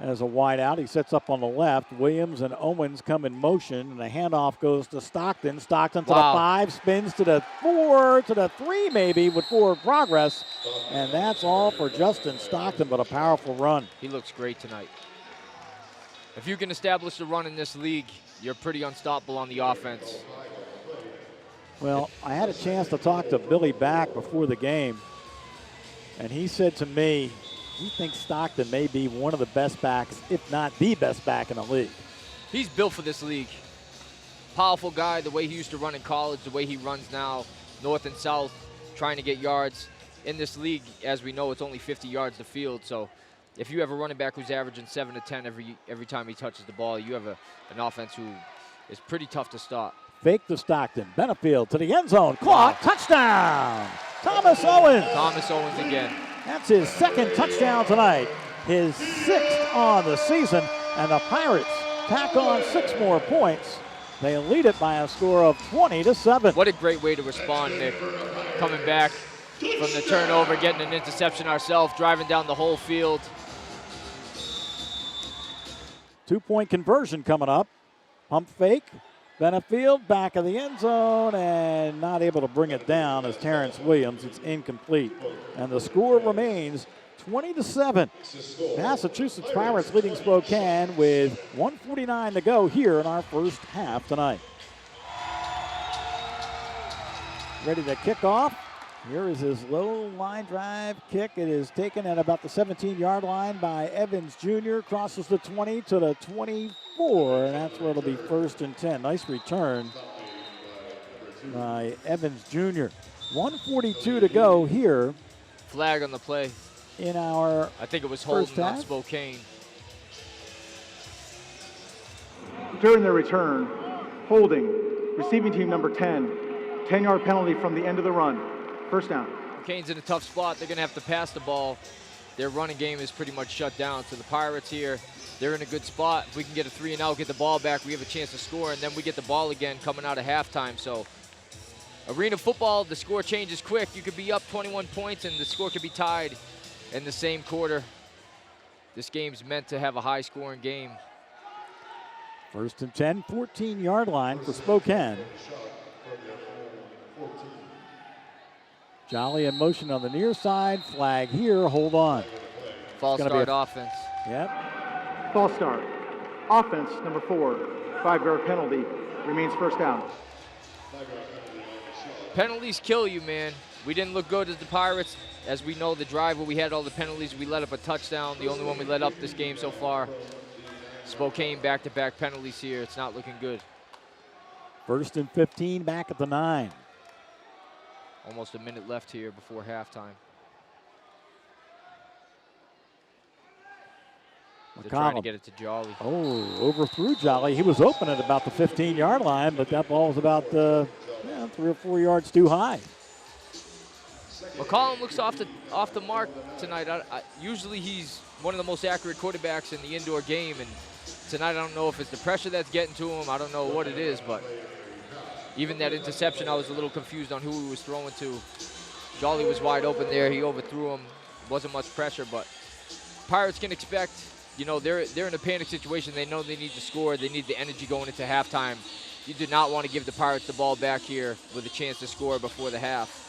as a wide out. He sets up on the left. Williams and Owens come in motion, and the handoff goes to Stockton. Stockton to the 5, spins to the 4, to the 3 maybe with forward progress. And that's all for Justin Stockton, but a powerful run.
He looks great tonight. If you can establish the run in this league, you're pretty unstoppable on the offense.
Well, I had a chance to talk to Billy Back before the game, and he said to me, he thinks Stockton may be one of the best backs, if not the best back in the league.
He's built for this league. Powerful guy, the way he used to run in college, the way he runs now, north and south, trying to get yards. In this league, as we know, it's only 50 yards to field. So if you have a running back who's averaging 7 to 10 every time he touches the ball, you have an offense who is pretty tough to stop.
Fake to Stockton. Benefield to the end zone. Caught. Touchdown. Thomas Owens.
Thomas Owens again.
That's his 2nd touchdown tonight, his 6th on the season, and the Pirates tack on 6 more points. They lead it by a score of 20-7.
What a great way to respond, Nick. Coming back from the turnover, getting an interception ourselves, driving down the whole field.
2-point conversion coming up. Pump fake. Benefield back of the end zone and not able to bring it down as Terrence Williams. It's incomplete. And the score remains 20-7. Massachusetts Pirates leading Spokane with 1:49 to go here in our first half tonight. Ready to kick off. Here is his low line drive kick. It is taken at about the 17-yard line by Evans Jr. Crosses the 20 to the 24, and that's where it'll be 1st and 10. Nice return by Evans Jr. 1:42 to go here.
Flag on the play.
In our
I think it was holding on Spokane.
During their return, holding, receiving team number 10, 10-yard penalty from the end of the run. First down.
Spokane's in a tough spot. They're going to have to pass the ball. Their running game is pretty much shut down. So the Pirates here, they're in a good spot. If we can get a 3-and-out, get the ball back, we have a chance to score, and then we get the ball again coming out of halftime. So arena football, the score changes quick. You could be up 21 points, and the score could be tied in the same quarter. This game's meant to have a high-scoring game.
1st and 10, 14-yard line for Spokane. Jolly in motion on the near side. Flag here. Hold on.
False start offense.
Yep.
False start. Offense number 4. 5-yard penalty. Remains first down.
Penalties kill you, man. We didn't look good as the Pirates. As we know, the drive where we had all the penalties, we let up a touchdown. The only one we let up this game so far. Spokane back-to-back penalties here. It's not looking good.
First and 15 back at the 9.
Almost a minute left here before halftime. They're trying to get it to Jolly.
Oh, overthrew Jolly. He was open at about the 15-yard line, but that ball was about 3 or 4 yards too high.
McCollum looks off the mark tonight. Usually he's one of the most accurate quarterbacks in the indoor game, and tonight I don't know if it's the pressure that's getting to him. I don't know what it is, but even that interception, I was a little confused on who he was throwing to. Jolly was wide open there. He overthrew him. Wasn't much pressure, but Pirates can expect, you know, they're in a panic situation. They know they need to score. They need the energy going into halftime. You do not want to give the Pirates the ball back here with a chance to score before the half.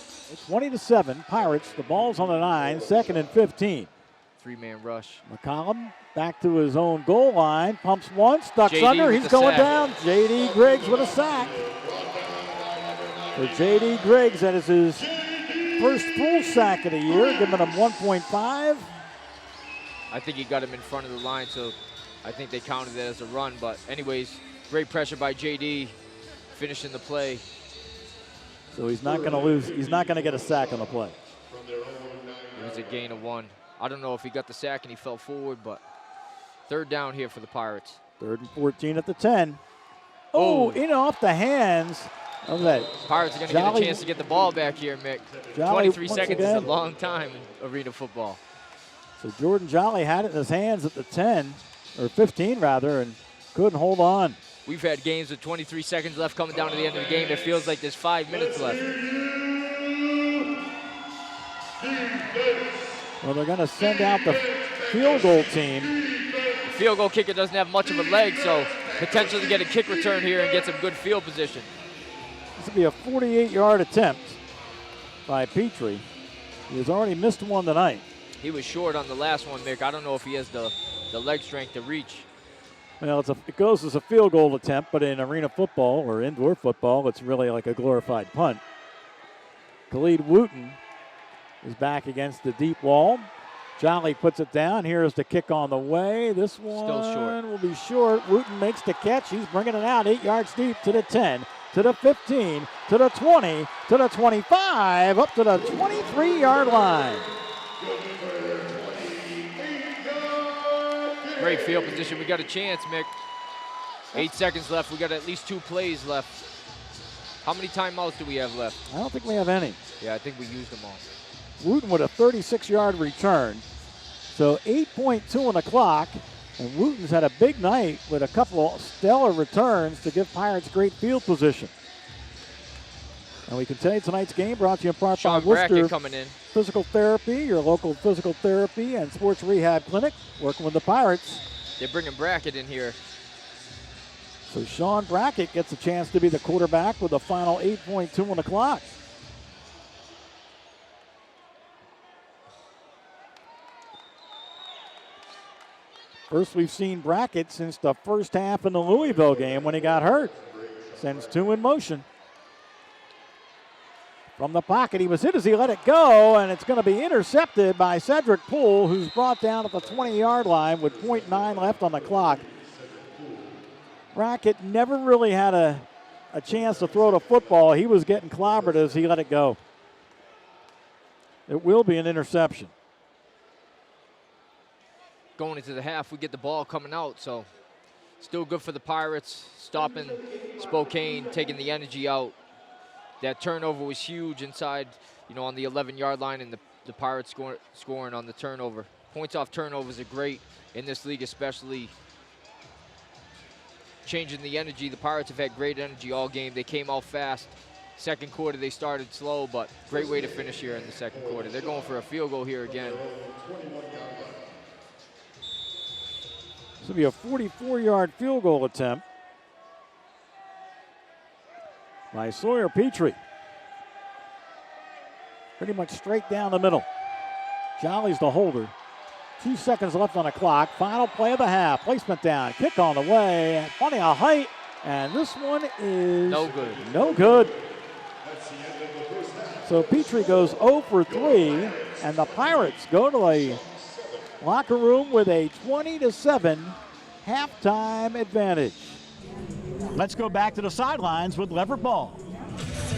20-7, Pirates. The ball's on the 9, second and 15.
3-man rush.
McCollum back to his own goal line, pumps once, ducks
JD
under, he's going
sack.
down. J.D. Griggs with a sack. For J.D. Griggs, that is his first full sack of the year, giving him 1.5.
I think he got him in front of the line, so I think they counted that as a run. But anyways, great pressure by J.D. finishing the play.
So he's not going to lose. He's not going to get a sack on the play.
It was a gain of 1. I don't know if he got the sack and he fell forward, but third down here for the Pirates.
3rd and 14 at the 10. Oh, in off the hands of that.
Pirates are going to get a chance to get the ball back here, Mick.
Jolly
23 seconds is a long time in arena football.
So Jordan Jolly had it in his hands at the 10, or 15 rather, and couldn't hold on.
We've had games with 23 seconds left coming down to the end of the game. It feels like there's 5 minutes left.
Well, they're going to send out the field goal team.
The field goal kicker doesn't have much of a leg, so potential to get a kick return here and get some good field position.
This will be a 48-yard attempt by Petrie. He has already missed one tonight.
He was short on the last one, Mick. I don't know if he has the leg strength to reach.
Well, it goes as a field goal attempt, but in arena football or indoor football, it's really like a glorified punt. Khalid Wooten is back against the deep wall. Jolly puts it down. Here's the kick on the way. This one
still short.
Will be short. Wooten makes the catch. He's bringing it out 8 yards deep to the 10, to the 15, to the 20, to the 25, up to the 23-yard line.
Great field position. We got a chance, Mick. 8 seconds left. We got at least 2 plays left. How many timeouts do we have left?
I don't think we have any.
Yeah, I think we used them all.
Wooten with a 36-yard return. So 8.2 on the clock. And Wooten's had a big night with a couple of stellar returns to give Pirates great field position. And we continue tonight's game brought to you in part by Worcester
coming in.
Physical Therapy, your local physical therapy and sports rehab clinic, working with the Pirates.
They're bringing Brackett in here.
So Sean Brackett gets a chance to be the quarterback with the final 8.2 on the clock. First we've seen Brackett since the first half in the Louisville game when he got hurt. Sends 2 in motion. From the pocket, he was hit as he let it go, and it's going to be intercepted by Cedric Poole, who's brought down at the 20-yard line with 0.9 left on the clock. Brackett never really had a chance to throw the football. He was getting clobbered as he let it go. It will be an interception.
Going into the half, we get the ball coming out, so still good for the Pirates, stopping Spokane, taking the energy out. That turnover was huge inside, on the 11-yard line, and the Pirates scoring on the turnover. Points off turnovers are great in this league, especially changing the energy. The Pirates have had great energy all game. They came out fast. Second quarter, they started slow, but great way to finish here in the second quarter. They're going for a field goal here again.
This will be a 44-yard field goal attempt by Sawyer Petrie. Pretty much straight down the middle. Jolly's the holder. 2 seconds left on the clock. Final play of the half. Placement down. Kick on the way. Plenty of height. And this one is
no good.
No good. So Petrie goes 0 for 3. And the Pirates go to a locker room with a 20-7 halftime advantage. Let's go back to the sidelines with Leverett Ball.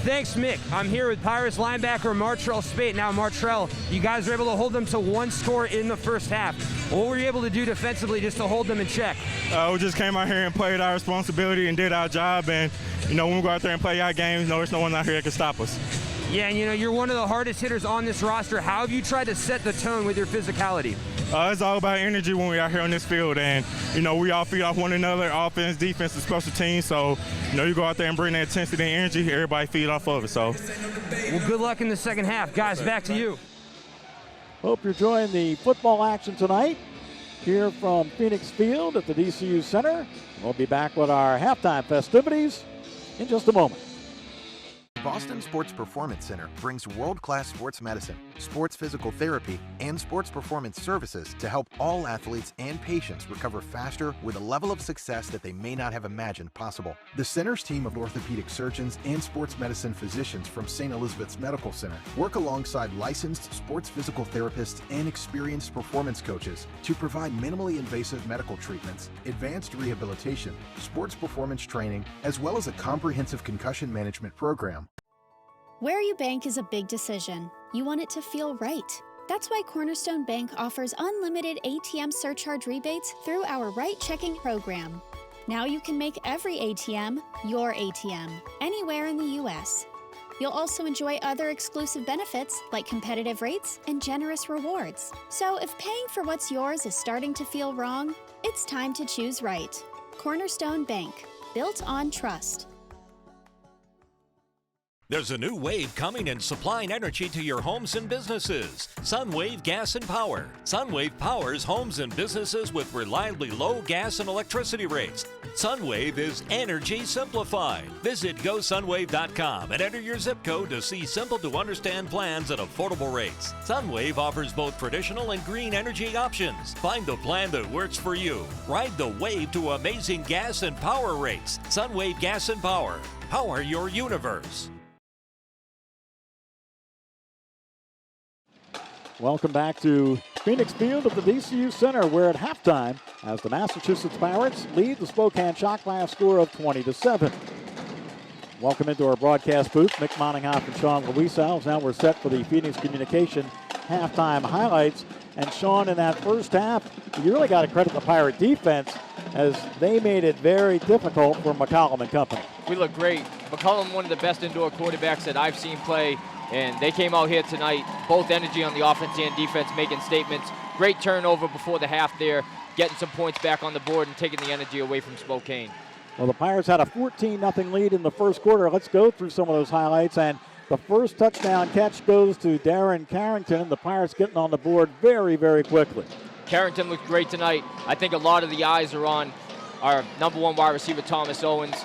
Thanks, Mick. I'm here with Pirates linebacker Martrell Spate. Now, Martrell, you guys were able to hold them to one score in the first half. What were you able to do defensively just to hold them in check?
We just came out here and played our responsibility and did our job. And, when we go out there and play our games, there's no one out here that can stop us.
Yeah, and you're one of the hardest hitters on this roster. How have you tried to set the tone with your physicality?
It's all about energy when we're out here on this field, and we all feed off one another, offense, defense, and special teams. So you go out there and bring that intensity and energy, everybody feed off of it. So,
well, good luck in the second half, guys. Back to you.
Hope you're enjoying the football action tonight here from Phoenix Field at the DCU Center. We'll be back with our halftime festivities in just a moment.
Boston Sports Performance Center brings world-class sports medicine, sports physical therapy, and sports performance services to help all athletes and patients recover faster with a level of success that they may not have imagined possible. The center's team of orthopedic surgeons and sports medicine physicians from St. Elizabeth's Medical Center work alongside licensed sports physical therapists and experienced performance coaches to provide minimally invasive medical treatments, advanced rehabilitation, sports performance training, as well as a comprehensive concussion management program.
Where you bank is a big decision. You want it to feel right. That's why Cornerstone Bank offers unlimited ATM surcharge rebates through our Right Checking program. Now you can make every ATM your ATM, anywhere in the U.S. You'll also enjoy other exclusive benefits like competitive rates and generous rewards. So if paying for what's yours is starting to feel wrong, it's time to choose right. Cornerstone Bank, built on trust.
There's a new wave coming and supplying energy to your homes and businesses. Sunwave Gas and Power. Sunwave powers homes and businesses with reliably low gas and electricity rates. Sunwave is energy simplified. Visit GoSunwave.com and enter your zip code to see simple-to-understand plans at affordable rates. Sunwave offers both traditional and green energy options. Find the plan that works for you. Ride the wave to amazing gas and power rates. Sunwave Gas and Power. Power your universe.
Welcome back to Phoenix Field at the DCU Center, where at halftime, as the Massachusetts Pirates lead the Spokane Shock by a score of 20-7. Welcome into our broadcast booth, Mick Moninghoff and Sean Louisalves. Now we're set for the Phoenix Communication halftime highlights. And Sean, in that first half, you really got to credit the Pirate defense as they made it very difficult for McCollum and company.
We look great. McCollum, one of the best indoor quarterbacks that I've seen play. And they came out here tonight, both energy on the offense and defense, making statements. Great turnover before the half there, getting some points back on the board and taking the energy away from Spokane.
Well, the Pirates had a 14-0 lead in the first quarter. Let's go through some of those highlights. And the first touchdown catch goes to Darren Carrington, and the Pirates getting on the board very, very quickly.
Carrington looked great tonight. I think a lot of the eyes are on our number one wide receiver, Thomas Owens.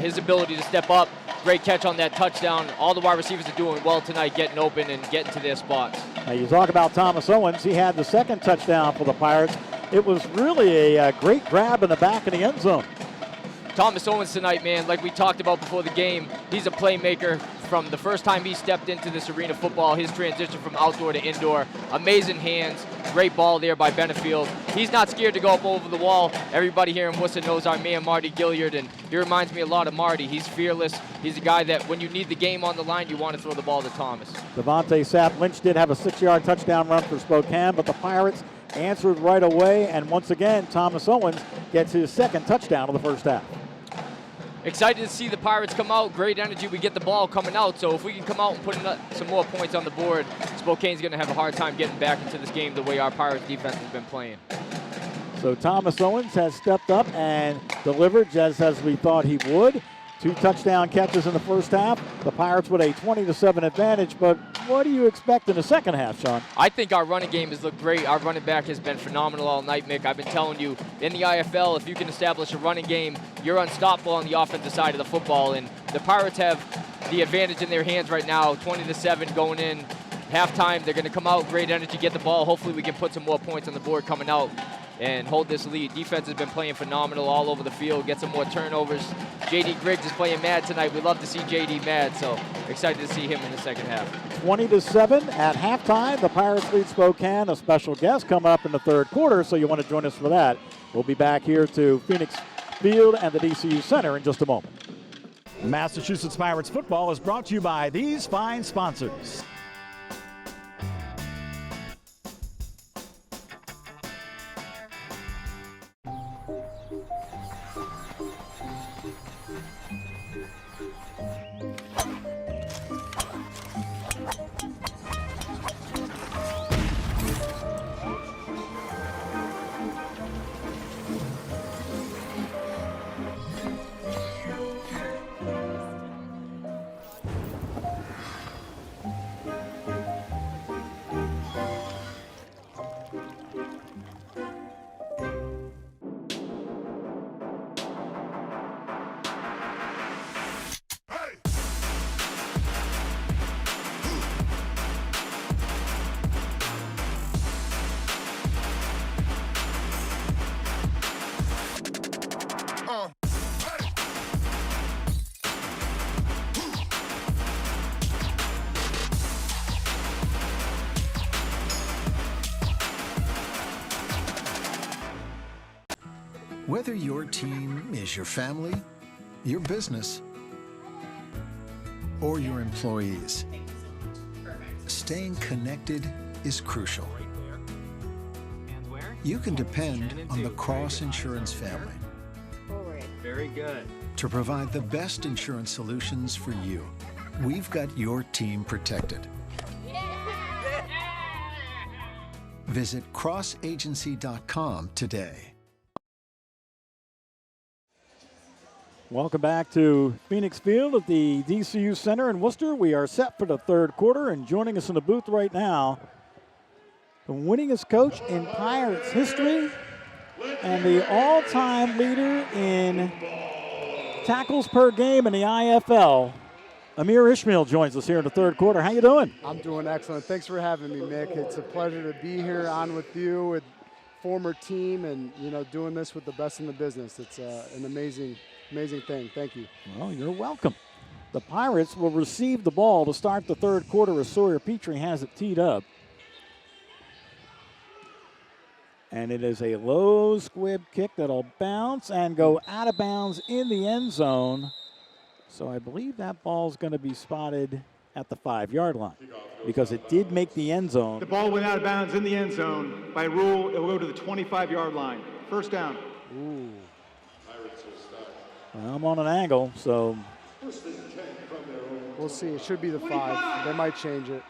His ability to step up, great catch on that touchdown. All the wide receivers are doing well tonight, getting open and getting to their spots.
Now you talk about Thomas Owens. He had the second touchdown for the Pirates. It was really a great grab in the back of the end zone.
Thomas Owens tonight, man, like we talked about before the game, he's a playmaker. From the first time he stepped into this arena football, his transition from outdoor to indoor, amazing hands, great ball there by Benefield. He's not scared to go up over the wall. Everybody here in Worcester knows our man Marty Gilliard, and he reminds me a lot of Marty. He's fearless. He's a guy that when you need the game on the line, you want to throw the ball to Thomas.
Devontae Sapp-Lynch did have a 6-yard touchdown run for Spokane, but the Pirates answered right away, and once again, Thomas Owens gets his second touchdown of the first half.
Excited to see the Pirates come out. Great energy. We get the ball coming out. So if we can come out and put some more points on the board, Spokane's going to have a hard time getting back into this game the way our Pirates defense has been playing.
So Thomas Owens has stepped up and delivered just as we thought he would. 2 touchdown catches in the first half. The Pirates with a 20-7 advantage, but what do you expect in the second half, Sean?
I think our running game has looked great. Our running back has been phenomenal all night, Mick. I've been telling you, in the IFL, if you can establish a running game, you're unstoppable on the offensive side of the football, and the Pirates have the advantage in their hands right now, 20-7 going in. Halftime, they're going to come out, great energy, get the ball. Hopefully we can put some more points on the board coming out and hold this lead. Defense has been playing phenomenal all over the field, get some more turnovers. J.D. Griggs is playing mad tonight. We love to see J.D. mad, so excited to see him in the second half.
20-7 at halftime. The Pirates lead Spokane. A special guest coming up in the third quarter, so you want to join us for that. We'll be back here to Phoenix Field and the DCU Center in just a moment. Massachusetts Pirates football is brought to you by these fine sponsors.
Whether your team is your family, your business, or your employees, staying connected is crucial. You can depend on the Cross Insurance family
Very good.
to provide the best insurance solutions for you. We've got your team protected. Visit crossagency.com today.
Welcome back to Phoenix Field at the DCU Center in Worcester. We are set for the third quarter, and joining us in the booth right now, the winningest coach in Pirates history and the all-time leader in tackles per game in the IFL. Amir Ishmael joins us here in the third quarter. How you doing?
I'm doing excellent. Thanks for having me, Mick. It's a pleasure to be here on with you, with former team, and doing this with the best in the business. It's an amazing thing. Thank you.
Well, you're welcome. The Pirates will receive the ball to start the third quarter as Sawyer Petrie has it teed up. And it is a low squib kick that'll bounce and go out of bounds in the end zone. So I believe that ball's going to be spotted at the 5-yard line because it did make the end zone.
The ball went out of bounds in the end zone. By rule, it will go to the 25-yard line. First down.
Ooh.
Well, I'm on an angle, so.
We'll see. It should be the 5. They might change it.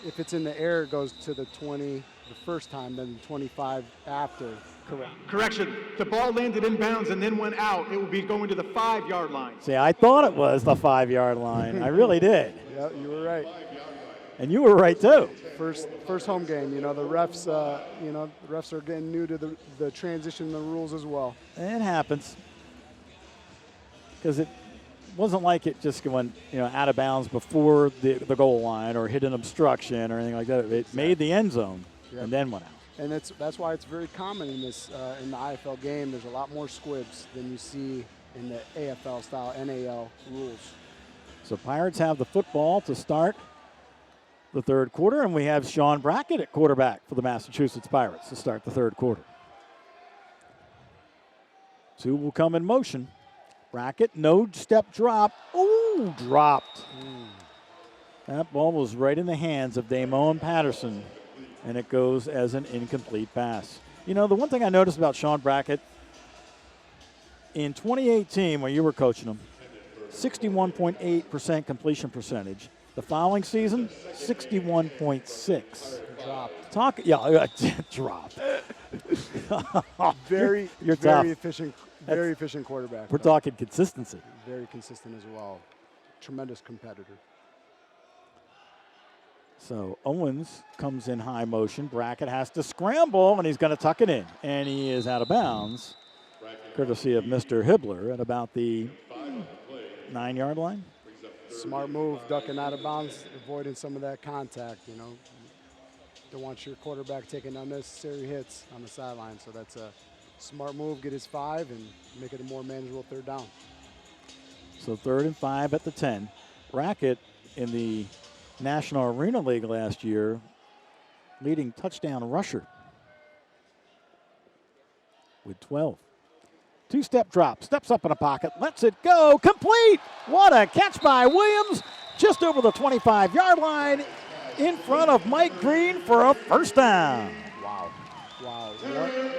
If it's in the air, it goes to the 20 the first time, then the 25 after. Correct.
Correction. The ball landed in bounds and then went out. It will be going to the 5-yard line.
See, I thought it was the 5-yard line. I really did.
Yeah, you were right.
And you were right, too.
First home game. The refs, the refs are getting new to the transition and the rules as well.
It happens. Because it wasn't like it just went, out of bounds before the goal line or hit an obstruction or anything like that. It made the end zone and then went out.
And that's why it's very common in this in the IFL game. There's a lot more squibs than you see in the AFL style NAL rules.
So Pirates have the football to start the third quarter, and we have Sean Brackett at quarterback for the Massachusetts Pirates to start the third quarter. 2 will come in motion. Brackett, no step drop. Ooh, dropped. That ball was right in the hands of Damone Patterson, and it goes as an incomplete pass. The one thing I noticed about Sean Brackett, in 2018 when you were coaching him, 61.8% completion percentage. The following season, 61.6.
Dropped.
Dropped.
Very efficient. Very efficient quarterback.
We're talking consistency.
Very consistent as well. Tremendous competitor.
So Owens comes in high motion. Brackett has to scramble, and he's going to tuck it in. And he is out of bounds, courtesy of Mr. Hibbler at about the 9-yard line.
Smart move, ducking out of bounds, avoiding some of that contact, Don't want your quarterback taking unnecessary hits on the sideline. So that's a smart move, get his 5 and make it a more manageable third down.
So 3rd and 5 at the 10. Brackett in the National Arena League last year, leading touchdown rusher. with 12. Two-step drop, steps up in a pocket, lets it go, complete! What a catch by Williams, just over the 25-yard line, in front of Mike Green for a first down.
Wow,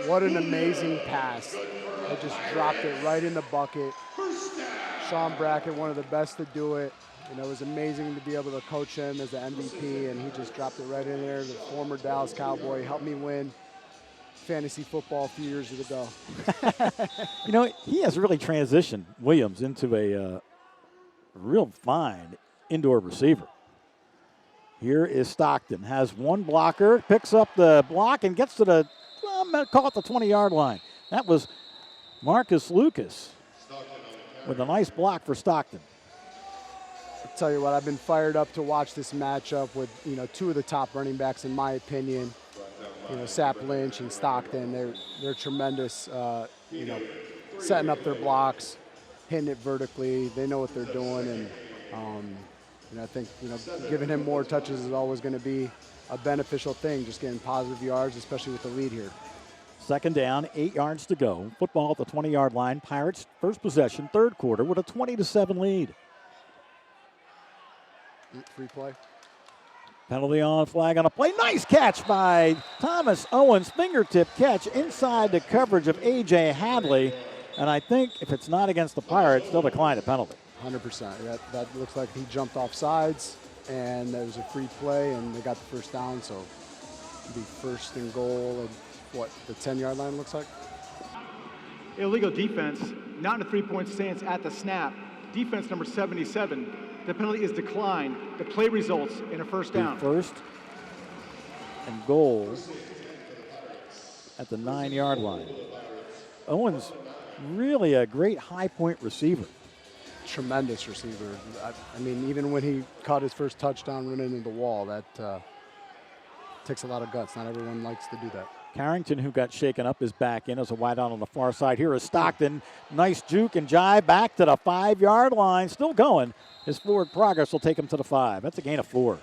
what an amazing pass. I just dropped it right in the bucket. Sean Brackett, one of the best to do it. And it was amazing to be able to coach him as the MVP, and he just dropped it right in there. The former Dallas Cowboy helped me win fantasy football a few years ago.
You know, he has really transitioned Williams into a real fine indoor receiver. Here is Stockton, has one blocker, picks up the block and gets to the, call it the 20-yard line. That was Marcus Lucas with a nice block for Stockton.
I'll tell you what, I've been fired up to watch this matchup with, you know, two of the top running backs, in my opinion. You know, Sapp Lynch and Stockton, they're tremendous, you know, setting up their blocks, hitting it vertically. They know what they're doing, and you know, I think, you know, giving him more touches is always going to be a beneficial thing, just getting positive yards, especially with the lead here.
Second down, 8 yards to go. Football at the 20-yard line. Pirates first possession, third quarter, with a 20-7 lead.
Free play.
Penalty on, flag on a play. Nice catch by Thomas Owens. Fingertip catch inside the coverage of A.J. Hadley. And I think if it's not against the Pirates, they'll decline a penalty.
100%. That looks like he jumped off sides, and there was a free play, and they got the first down. So it'll be first and goal at, what, the 10-yard line looks like?
Illegal defense, not in a three-point stance at the snap. Defense number 77. The penalty is declined. The play results in a first down.
First and goal at the 9-yard line. Owens, really a great high-point receiver.
Tremendous receiver. I mean, even when he caught his first touchdown running into the wall, that takes a lot of guts. Not everyone likes to do that.
Carrington, who got shaken up, is back in as a wideout on the far side. Here is Stockton. Nice juke and jive back to the 5-yard line. Still going. His forward progress will take him to the 5. That's a gain of 4.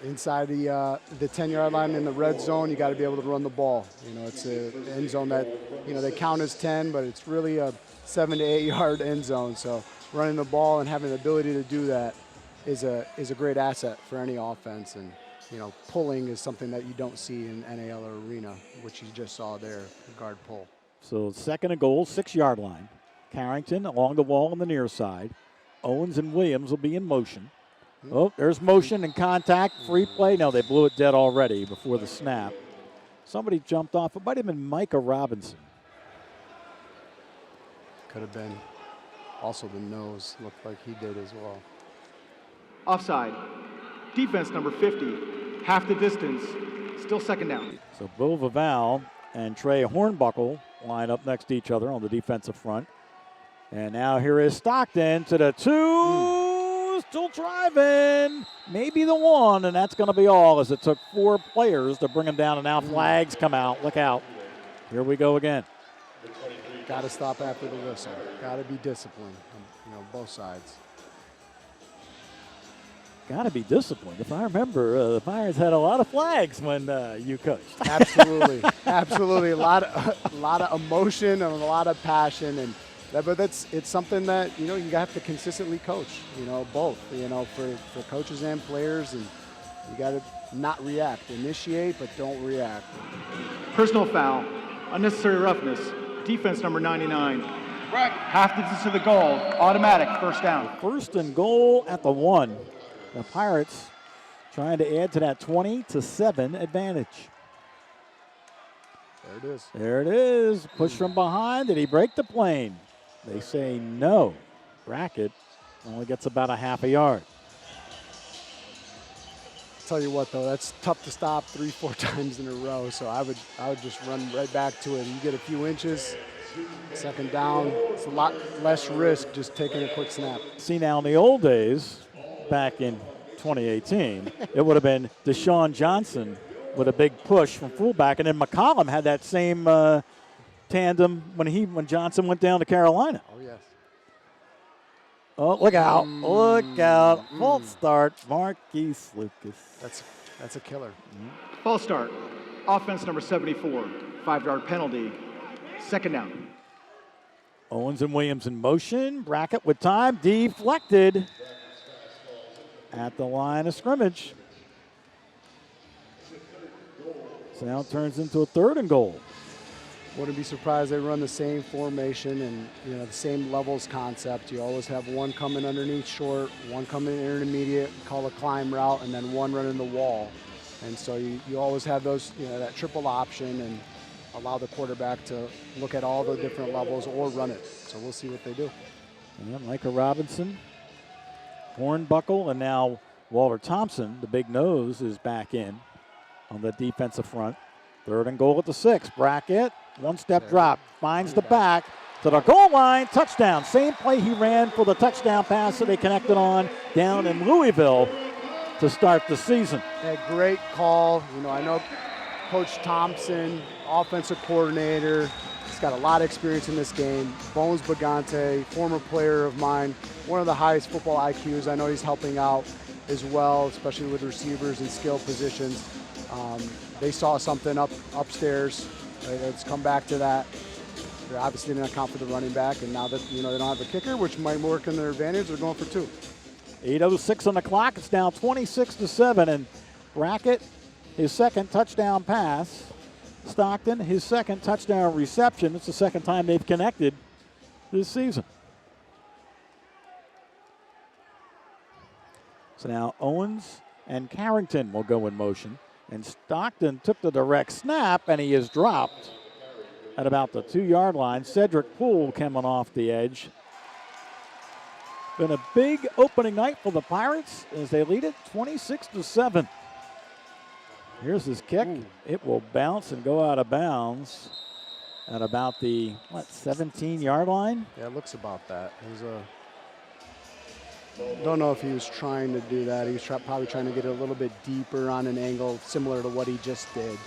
Inside the 10-yard line in the red zone, you got to be able to run the ball. You know, it's an end zone that, you know, they count as 10, but it's really a 7 to 8 yard end zone. So running the ball and having the ability to do that is a great asset for any offense. And, you know, pulling is something that you don't see in NAL or arena, which you just saw there, the guard pull.
So second and goal, 6-yard line. Carrington along the wall on the near side. Owens and Williams will be in motion. Oh, there's motion and contact. Free play. No, they blew it dead already before the snap. Somebody jumped off. It might have been Micah Robinson.
Could have been. Also the nose looked like he did as well.
Offside. Defense number 50. Half the distance. Still second down.
So Bo Vaval and Trey Hornbuckle line up next to each other on the defensive front. And now here is Stockton to the 2. Still driving. Maybe the 1, and that's going to be all, as it took 4 players to bring him down, and now flags come out. Look out. Here we go again.
Got to stop after the whistle. Got to be disciplined, you know, both sides.
Got to be disciplined. If I remember, the Pirates had a lot of flags when you coached.
Absolutely. Absolutely. A lot of emotion and a lot of passion, and but it's something that, you know, you have to consistently coach, you know, both, you know, for coaches and players, and you got to not react. Initiate, but don't react.
Personal foul. Unnecessary roughness. Defense number 99. Half distance to the goal. Automatic first down.
First and goal at the 1. The Pirates trying to add to that 20-7 advantage.
There it is.
There it is. Push from behind. Did he break the plane? They say no. Brackett only gets about a half a yard.
Tell you what, though, that's tough to stop 3-4 times in a row. So I would just run right back to it. You get a few inches, second down. It's a lot less risk just taking a quick snap.
See, now in the old days, back in 2018, it would have been Deshaun Johnson with a big push from fullback, and then McCollum had that same tandem when Johnson went down to Carolina.
Oh, yes.
Oh, look out. Look out. False start, Marquise Lucas.
That's a killer.
False start. Offense number 74. 5-yard penalty. Second down.
Owens and Williams in motion. Brackett with time. Deflected at the line of scrimmage. So now it turns into a 3rd and goal.
Wouldn't be surprised they run the same formation and the same levels concept. You always have one coming underneath short, one coming intermediate, call a climb route, and then one running the wall. And so you always have those, that triple option and allow the quarterback to look at all the different levels or run it. So we'll see what they do.
And Micah Robinson, Hornbuckle, and now Walter Thompson, the big nose, is back in on the defensive front. 3rd and goal at the 6. Brackett, one-step drop, finds the back to the goal line, touchdown. Same play he ran for the touchdown pass that they connected on down in Louisville to start the season.
A great call. I know Coach Thompson, offensive coordinator, he's got a lot of experience in this game. Bones Bagante, former player of mine, one of the highest football IQs. I know he's helping out as well, especially with receivers and skill positions. They saw something upstairs. Let's come back to that. They're obviously didn't account for the running back, and now that they don't have a kicker, which might work in their advantage, they're going for 2.
8:06 on the clock. It's now 26-7, and Brackett, his 2nd touchdown pass. Stockton, his 2nd touchdown reception. It's the 2nd time they've connected this season. So now Owens and Carrington will go in motion. And Stockton took the direct snap, and he is dropped at about the 2-yard line. Cedric Poole coming off the edge. Been a big opening night for the Pirates as they lead it 26-7. Here's his kick. Ooh. It will bounce and go out of bounds at about the, 17-yard line?
Yeah, it looks about that. It was don't know if he was trying to do that. He was probably trying to get it a little bit deeper on an angle, similar to what he just did.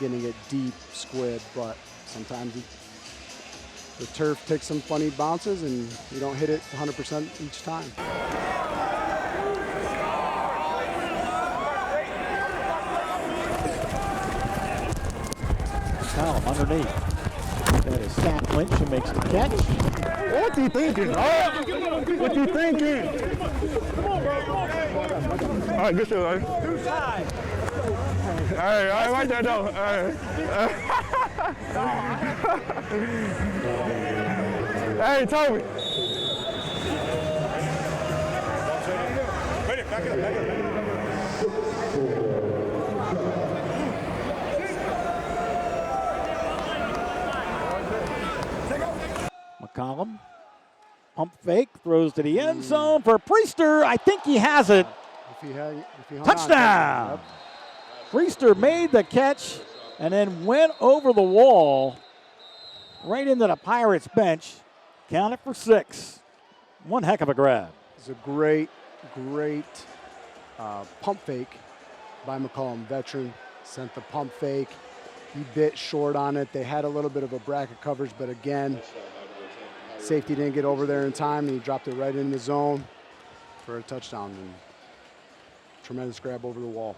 Getting it deep, squib, but sometimes the turf takes some funny bounces and you don't hit it 100% each time.
Column underneath. That is Zach Lynch who makes the catch.
What you thinking, dog? What you thinking? All right, good shit, man. All right, I like that, though. Hey, Toby. Back it up.
McCollum, pump fake, throws to the end zone for Priester. I think he has it.
If he
touchdown! Yep. Priester made the catch and then went over the wall right into the Pirates bench. Counted for 6. One heck of a grab.
It's a great pump fake by McCollum. Veteran sent the pump fake. He bit short on it. They had a little bit of a bracket coverage, but again, safety didn't get over there in time, and he dropped it right in the zone for a touchdown. And tremendous grab over the wall.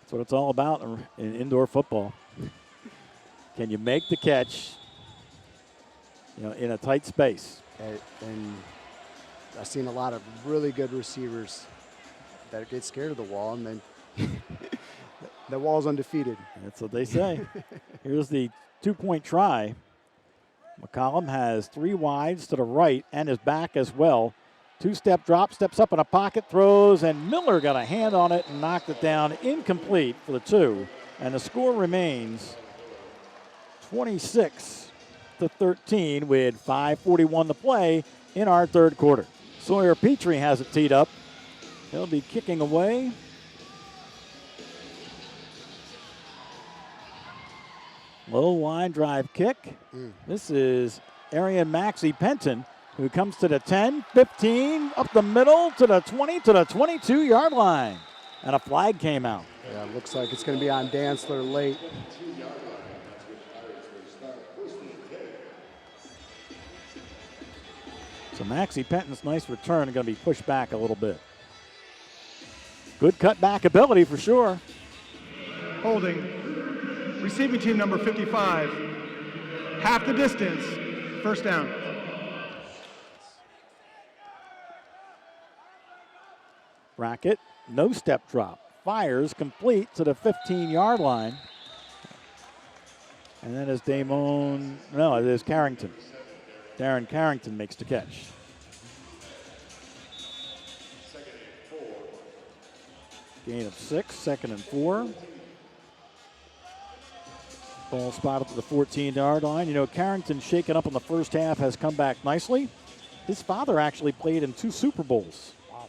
That's what it's all about in indoor football. Can you make the catch, in a tight space?
And I've seen a lot of really good receivers that get scared of the wall, and then the wall's undefeated.
That's what they say. Here's the 2-point try. McCollum has 3 wides to the right and his back as well. 2-step drop, steps up in a pocket, throws, and Miller got a hand on it and knocked it down, incomplete for the 2. And the score remains 26-13 with 5:41 to play in our 3rd quarter. Sawyer Petrie has it teed up. He'll be kicking away. Low line drive kick. This is Arian Maxey Penton, who comes to the 10, 15, up the middle to the 20, to the 22-yard line. And a flag came out.
Yeah, it looks like it's going to be on Dantzler late.
So Maxey Penton's nice return is going to be pushed back a little bit. Good cutback ability for sure.
Holding. Receiving team number 55. Half the distance, first down.
Brackett, no step drop. Fires complete to the 15-yard line. And then it is Carrington. Darren Carrington makes the catch. Gain of 6, 2nd and 4. Ball spotted to the 14-yard line. You know, Carrington, shaken up in the first half, has come back nicely. His father actually played in 2 Super Bowls. Wow.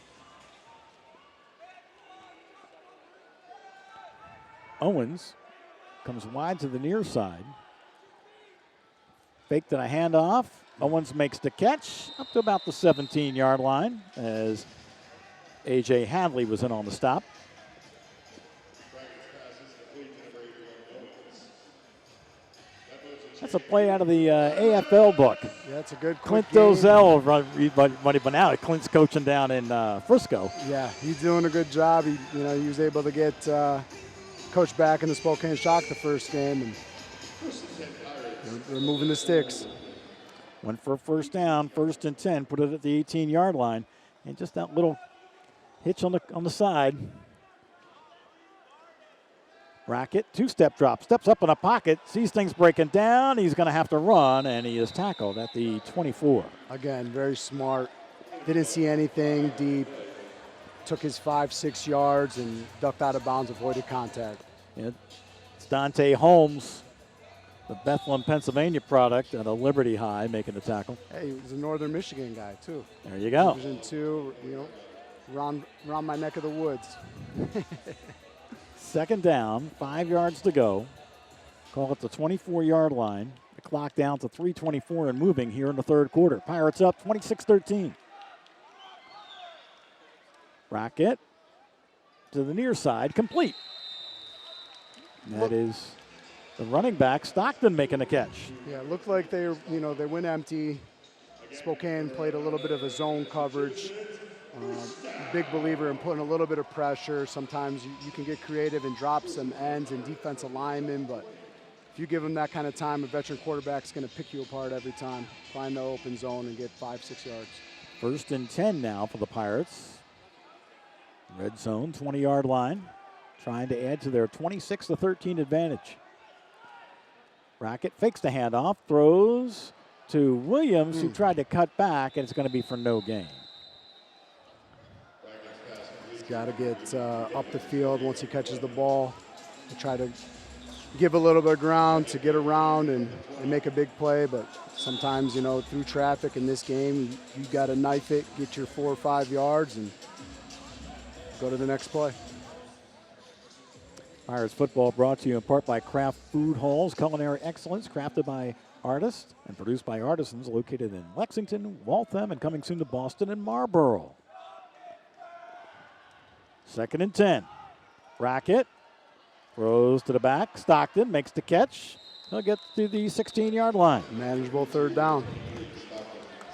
Owens comes wide to the near side. Faked and a handoff. Owens makes the catch up to about the 17-yard line as A.J. Hadley was in on the stop. That's a play out of the AFL book.
Yeah, that's a good
Clint
game.
Dozell but now Clint's coaching down in Frisco.
Yeah, he's doing a good job. He was able to get coach back in the Spokane Shock the first game, and they're moving the sticks.
Went for a first down, 1st and 10, put it at the 18-yard line, and just that little hitch on the side. Brackett, 2-step drop, steps up in a pocket, sees things breaking down. He's going to have to run, and he is tackled at the 24.
Again, very smart. Didn't see anything deep. Took his 5-6 yards and ducked out of bounds, avoided contact.
It's Dante Holmes, the Bethlehem, Pennsylvania product at a Liberty High, making the tackle.
Hey, he was a Northern Michigan guy, too.
There you go.
Division 2, around my neck of the woods.
2nd down, 5 yards to go. Call it the 24-yard line. The clock down to 3:24 and moving here in the 3rd quarter. Pirates up 26-13. Brackett to the near side, complete. That is the running back, Stockton, making a catch.
Yeah, it looked like they went empty. Spokane played a little bit of a zone coverage. Big believer in putting a little bit of pressure. Sometimes you can get creative and drop some ends and defensive linemen, but if you give them that kind of time, a veteran quarterback's going to pick you apart every time. Find the open zone and get 5-6 yards.
1st and 10 now for the Pirates. Red zone, 20-yard line, trying to add to their 26-13 advantage. Brackett fakes the handoff, throws to Williams, who tried to cut back, and it's going to be for no gain.
He's got to get up the field once he catches the ball. To try to give a little bit of ground to get around and make a big play, but sometimes, through traffic in this game, you got to knife it, get your 4 or 5 yards, and go to the next play.
Pirates football brought to you in part by Kraft Food Halls, culinary excellence crafted by artists and produced by artisans, located in Lexington, Waltham, and coming soon to Boston and Marlboro. 2nd and 10. Brackett throws to the back. Stockton makes the catch. He'll get to the 16-yard line.
Manageable 3rd down.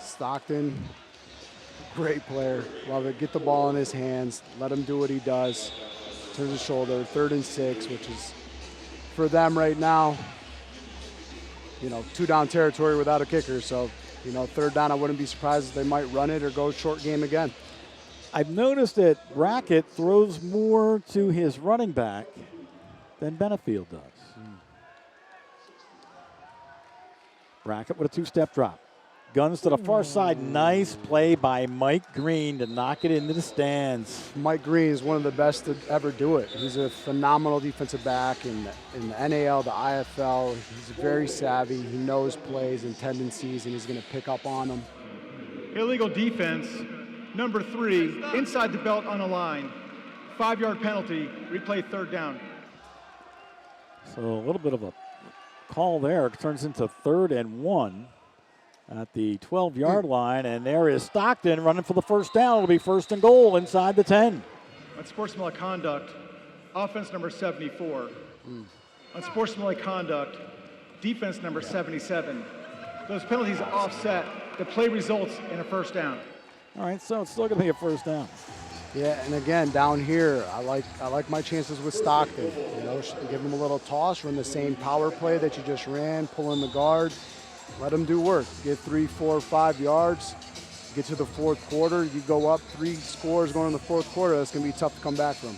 Stockton, great player. Love it. Get the ball in his hands. Let him do what he does. Turns his shoulder. 3rd and 6, which is for them right now, 2-down territory without a kicker. So, 3rd down, I wouldn't be surprised if they might run it or go short game again.
I've noticed that Brackett throws more to his running back than Benefield does. Brackett with a 2-step drop. Guns to the far side. Nice play by Mike Green to knock it into the stands.
Mike Green is one of the best to ever do it. He's a phenomenal defensive back in the NAL, the IFL. He's very savvy. He knows plays and tendencies, and he's going to pick up on them.
Illegal defense, number 3, inside the belt on a line. 5-yard penalty, replay 3rd down.
So a little bit of a call there. It turns into 3rd and 1 at the 12-yard line, and there is Stockton running for the first down. It'll be 1st and goal inside the 10.
Unsportsmanlike conduct, offense number 74. Unsportsmanlike conduct, defense number 77. Those penalties offset. The play results in a first down.
All right, so it's still going to be a first down.
Yeah, and again, down here, I like my chances with Stockton. You know, give him a little toss, run the same power play that you just ran, pull in the guard, let him do work. Get 3, 4, 5 yards, get to the fourth quarter, you go up 3 scores going in the fourth quarter, that's going to be tough to come back from.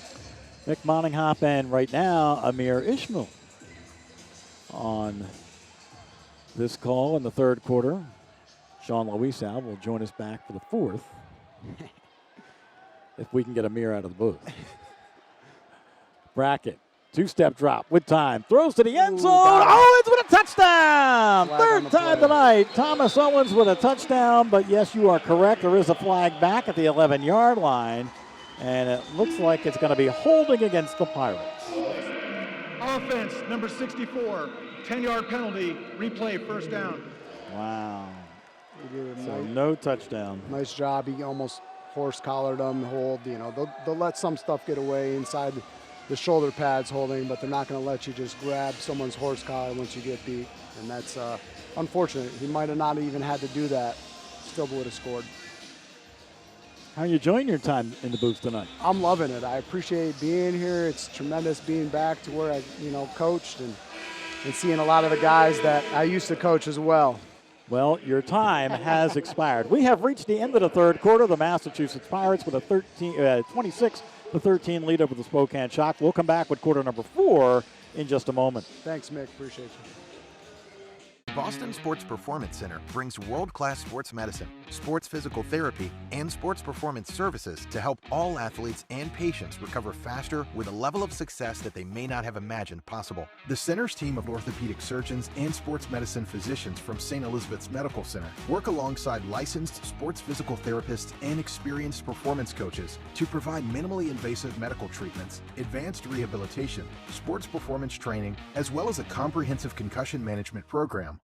Mick Monninghop and right now Amir Ishmael on this call in the third quarter. Sean Louisow will join us back for the fourth. If we can get Amir out of the booth. Brackett, 2-step drop with time. Throws to the end zone. Owens with a touchdown. Third time tonight. Thomas Owens with a touchdown. But yes, you are correct. There is a flag back at the 11-yard line. And it looks like it's going to be holding against the Pirates.
Offense, number 64, 10-yard penalty, replay, first down.
Wow. So no touchdown.
Nice job. He almost horse-collared them, hold. You know, they'll let some stuff get away inside the shoulder pads holding, but they're not going to let you just grab someone's horse collar once you get beat. And that's unfortunate. He might have not even had to do that. Still would have scored.
How are you enjoying your time in the booth tonight?
I'm loving it. I appreciate being here. It's tremendous being back to where I, coached and seeing a lot of the guys that I used to coach as well.
Well, your time has expired. We have reached the end of the third quarter. The Massachusetts Pirates with a 26-13 lead over the Spokane Shock. We'll come back with quarter number 4 in just a moment.
Thanks, Mick. Appreciate you.
Boston Sports Performance Center brings world-class sports medicine, sports physical therapy, and sports performance services to help all athletes and patients recover faster with a level of success that they may not have imagined possible. The center's team of orthopedic surgeons and sports medicine physicians from St. Elizabeth's Medical Center work alongside licensed sports physical therapists and experienced performance coaches to provide minimally invasive medical treatments, advanced rehabilitation, sports performance training, as well as a comprehensive concussion management program.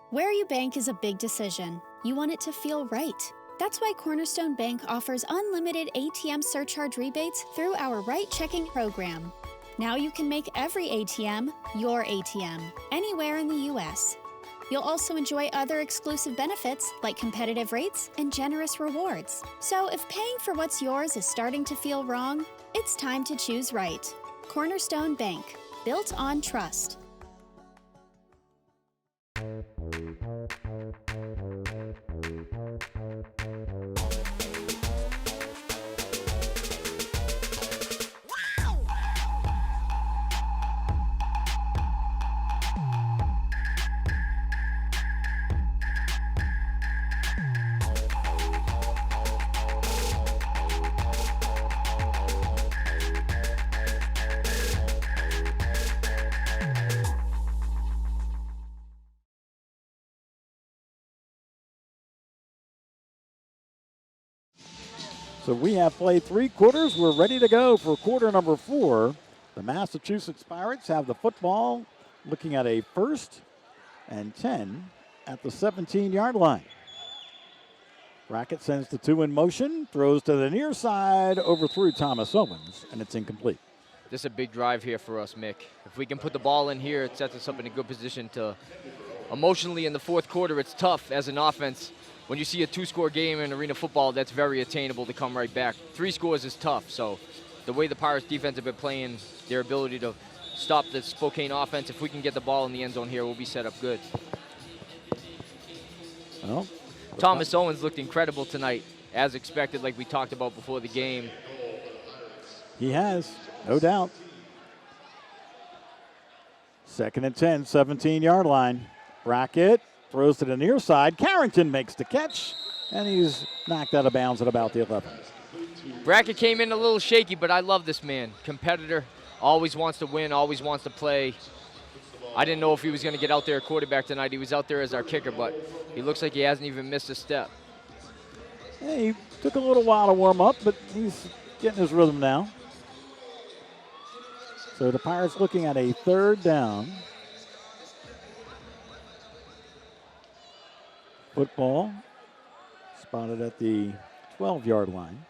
Where you bank is a big decision. You want it to feel right. That's why Cornerstone Bank offers unlimited ATM surcharge rebates through our Right Checking program. Now you can make every ATM your ATM, anywhere in the U.S. You'll also enjoy other exclusive benefits like competitive rates and generous rewards. So if paying for what's yours is starting to feel wrong, it's time to choose right. Cornerstone Bank, built on trust.
So we have played 3 quarters. We're ready to go for quarter number 4. The Massachusetts Pirates have the football, looking at a 1st and 10 at the 17-yard line. Brackett sends the 2 in motion, throws to the near side, overthrew Thomas Owens, and it's incomplete.
This is a big drive here for us, Mick. If we can put the ball in here, it sets us up in a good position to emotionally in the fourth quarter. It's tough as an offense. When you see a 2-score game in arena football, that's very attainable to come right back. 3 scores is tough, so the way the Pirates defense have been playing, their ability to stop the Spokane offense, if we can get the ball in the end zone here, we'll be set up good.
Well,
Thomas Owens looked incredible tonight, as expected, like we talked about before the game.
He has, no doubt. 2nd and 10, 17-yard line. Brackett throws to the near side. Carrington makes the catch, and he's knocked out of bounds at about the 11.
Brackett came in a little shaky, but I love this man. Competitor, always wants to win, always wants to play. I didn't know if he was going to get out there at quarterback tonight. He was out there as our kicker, but he looks like he hasn't even missed a step.
Yeah, he took a little while to warm up, but he's getting his rhythm now. So the Pirates looking at a 3rd down. Football spotted at the 12-yard line.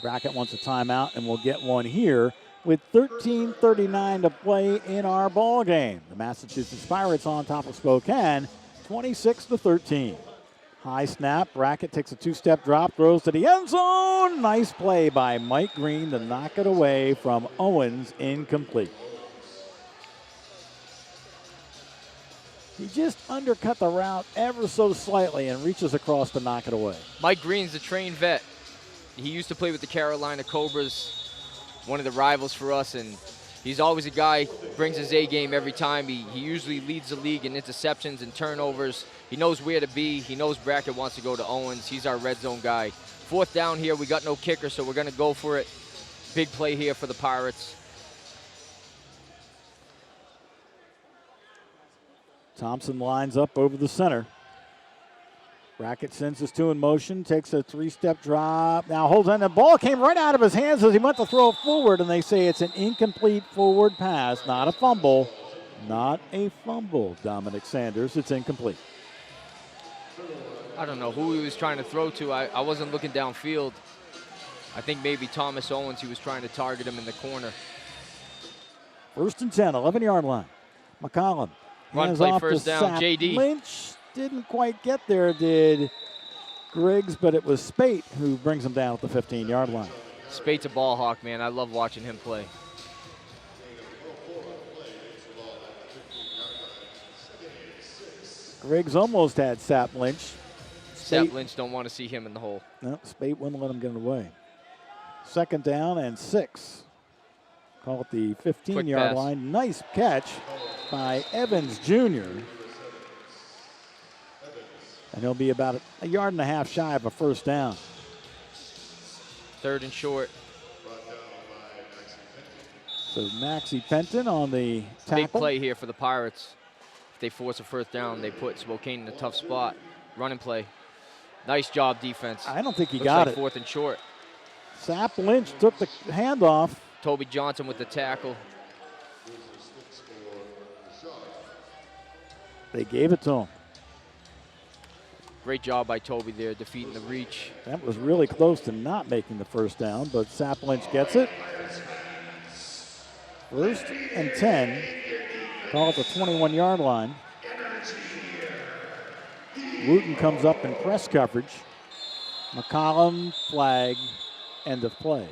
Brackett wants a timeout, and we'll get one here with 13:39 to play in our ball game. The Massachusetts Pirates on top of Spokane, 26-13. High snap. Brackett takes a two-step drop, throws to the end zone. Nice play by Mike Green to knock it away from Owens, incomplete. He just undercut the route ever so slightly and reaches across to knock it away.
Mike Green's a trained vet. He used to play with the Carolina Cobras, one of the rivals for us, and he's always a guy, brings his A game every time. He usually leads the league in interceptions and turnovers. He knows where to be. He knows Brackett wants to go to Owens. He's our red zone guy. 4th down here, we got no kicker, so we're going to go for it. Big play here for the Pirates.
Thompson lines up over the center. Brackett sends his 2 in motion, takes a 3-step drop, now holds on. The ball came right out of his hands as he went to throw it forward, and they say it's an incomplete forward pass, not a fumble. Not a fumble, Dominic Sanders. It's incomplete.
I don't know who he was trying to throw to. I wasn't looking downfield. I think maybe Thomas Owens, he was trying to target him in the corner.
1st and 10, 11-yard line. McCollum.
Run play, first down, JD.
Lynch didn't quite get there, did Griggs, but it was Spate who brings him down at the 15-yard line.
Spate's a ball hawk, man. I love watching him play.
Griggs almost had Sap Lynch.
Sap Lynch don't want to see him in the hole.
No, Spate wouldn't let him get it away. 2nd down and 6. Call it the 15-yard line. Nice catch by Evans Jr. And he'll be about a yard and a half shy of a 1st down.
3rd and short.
So Maxie Penton on the tackle.
Big play here for the Pirates. If they force a 1st down, they put Spokane in a tough spot. Running play. Nice job, defense.
I don't think he
Looks
got
like
it.
4th and short.
Sap Lynch took the handoff.
Toby Johnson with the tackle.
They gave it to him.
Great job by Toby there, defeating the reach.
That was really close to not making the 1st down, but Sap Lynch gets it. 1st and 10. Call it the 21-yard line. Wooten comes up in press coverage. McCollum, flag, end of play.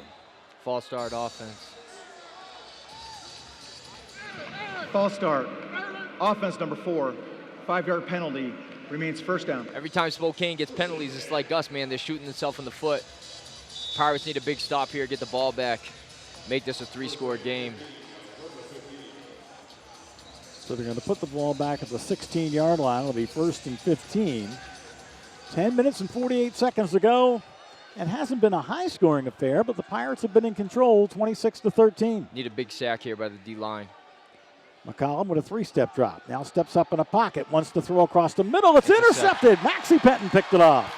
False start offense.
False start. Offense number 4. 5-yard penalty. Remains 1st down.
Every time Spokane gets penalties, it's like us, man. They're shooting themselves in the foot. Pirates need a big stop here, get the ball back, make this a 3-score game.
So they're going to put the ball back at the 16-yard line. It'll be 1st and 15. 10 minutes and 48 seconds to go. It hasn't been a high-scoring affair, but the Pirates have been in control, 26-13.
Need a big sack here by the D-line.
McCollum with a 3-step drop. Now steps up in a pocket, wants to throw across the middle. It's intercepted. Maxie Penton picked it off.